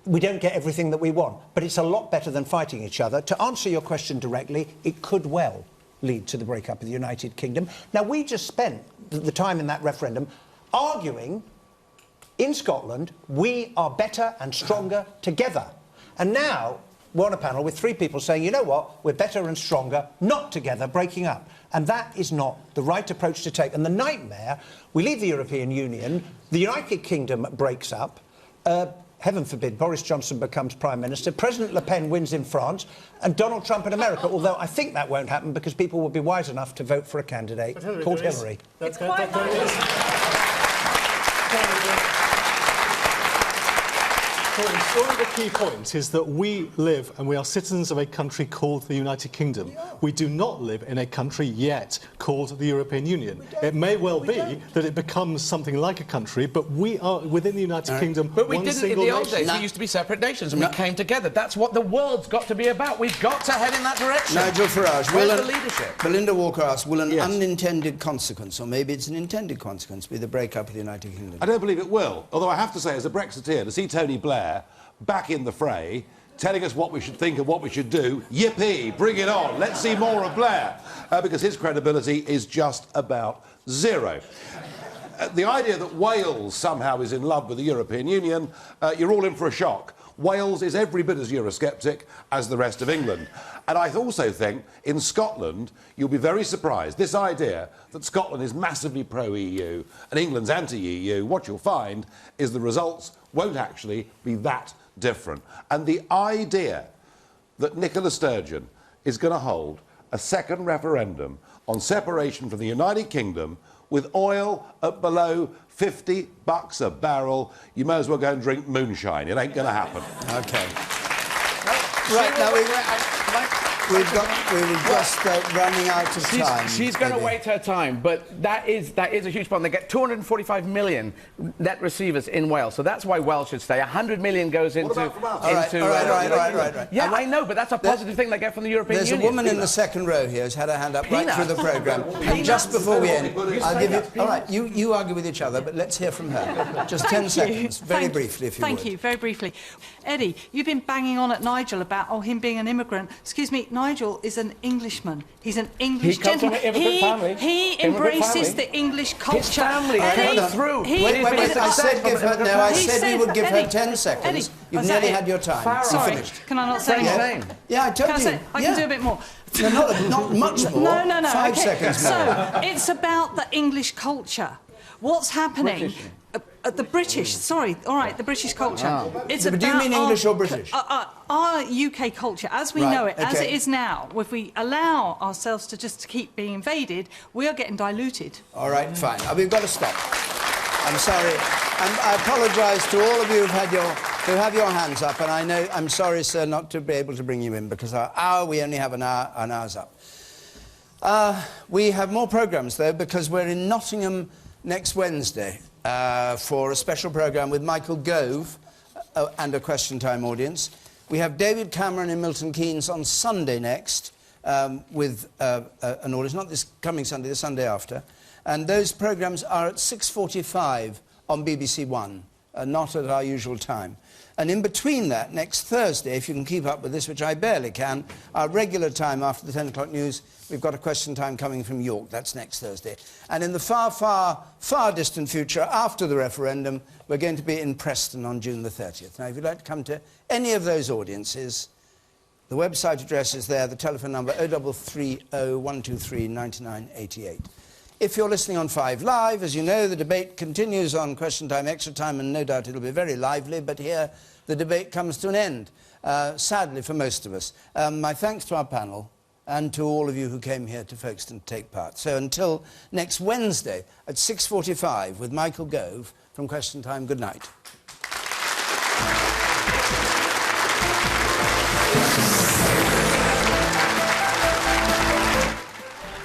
we don't get everything that we want, but it's a lot better than fighting each other. To answer your question directly, it could well lead to the breakup of the United Kingdom. Now, we just spent the time in that referendum arguing in Scotland we are better and stronger together. And now we're on a panel with 3 people saying, you know what, we're better and stronger, not together, breaking up. And that is not the right approach to take. And the nightmare, we leave the European Union, the United Kingdom breaks up, heaven forbid, Boris Johnson becomes Prime Minister, President Le Pen wins in France, and Donald Trump in America, although I think that won't happen because people will be wise enough to vote for a candidate called Hillary. One of the key points is that we live and we are citizens of a country called the United Kingdom. We do not live in a country yet called the European Union. It may well be that it becomes something like a country, but we are within the United Kingdom. But we didn't in the old days. We used to be separate nations and we came together. That's what the world's got to be about. We've got to head in that direction. Nigel Farage. Where's the leadership? Belinda Walker asks, will an unintended consequence, or maybe it's an intended consequence, be the breakup of the United Kingdom? I don't believe it will. Although I have to say, as a Brexiteer, to see Tony Blair back in the fray, telling us what we should think and what we should do, yippee, bring it on. Let's see more of Blair, because his credibility is just about zero. The idea that Wales somehow is in love with the European Union, you're all in for a shock. Wales is every bit as Eurosceptic as the rest of England. And I also think in Scotland, you'll be very surprised. This idea that Scotland is massively pro-EU and England's anti-EU, what you'll find is the results won't actually be that different. And the idea that Nicola Sturgeon is going to hold a second referendum on separation from the United Kingdom with oil at below $50 a barrel, you may as well go and drink moonshine. It ain't going to happen. OK. Right, now we're just running out of time. She's going to wait her time, but that is a huge problem. They get 245 million net receivers in Wales, so that's why Wales should stay. 100 million goes into... Right. Yeah, I know, but that's a positive thing they get from the European Union. There's a woman in the second row here who's had her hand up right through the programme. And just before we end, I'll give you... All right, you argue with each other, but let's hear from her. Just 10 seconds, very briefly, if you would. Thank you, very briefly. Eddie, you've been banging on at Nigel about, him being an immigrant. Excuse me, Nigel is an Englishman. He's an English gentleman. He embraces the English culture. His family came through. Wait, I said we would give her 10 seconds. Eddie, You've nearly had your time. Sorry, can I not say more? Yeah, I told you. I can do a bit more. No, not much more. No. 5 seconds more. So, it's about the English culture. What's happening? The British, sorry, all right, the British culture. But do you mean English or British? Our UK culture, as we know it, as it is now, if we allow ourselves to just keep being invaded, we are getting diluted. All right, fine. We've got to stop. I'm sorry. I apologise to all of you who have your hands up, and I know I'm sorry, sir, not to be able to bring you in because we only have an hour, and hour's up. We have more programmes, though, because we're in Nottingham next Wednesday for a special programme with Michael Gove and a Question Time audience. We have David Cameron in Milton Keynes on Sunday next, with an audience, not this coming Sunday, the Sunday after. And those programmes are at 6:45 on BBC One, not at our usual time. And in between that, next Thursday, if you can keep up with this, which I barely can, our regular time after the 10 o'clock news, we've got a question time coming from York. That's next Thursday. And in the far, far, far distant future, after the referendum, we're going to be in Preston on June the 30th. Now, if you'd like to come to any of those audiences, the website address is there, the telephone number 0330 123 9988. If you're listening on 5 Live, as you know, the debate continues on Question Time Extra Time, and no doubt it'll be very lively, but here the debate comes to an end, sadly for most of us. My thanks to our panel and to all of you who came here to Folkestone to take part. So until next Wednesday at 6:45 with Michael Gove from Question Time, good night.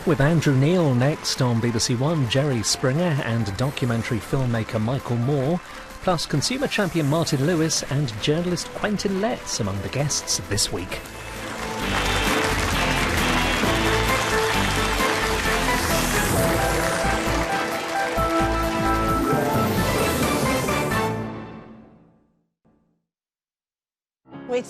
With Andrew Neil next on BBC One, Jerry Springer and documentary filmmaker Michael Moore, plus consumer champion Martin Lewis and journalist Quentin Letts among the guests this week. With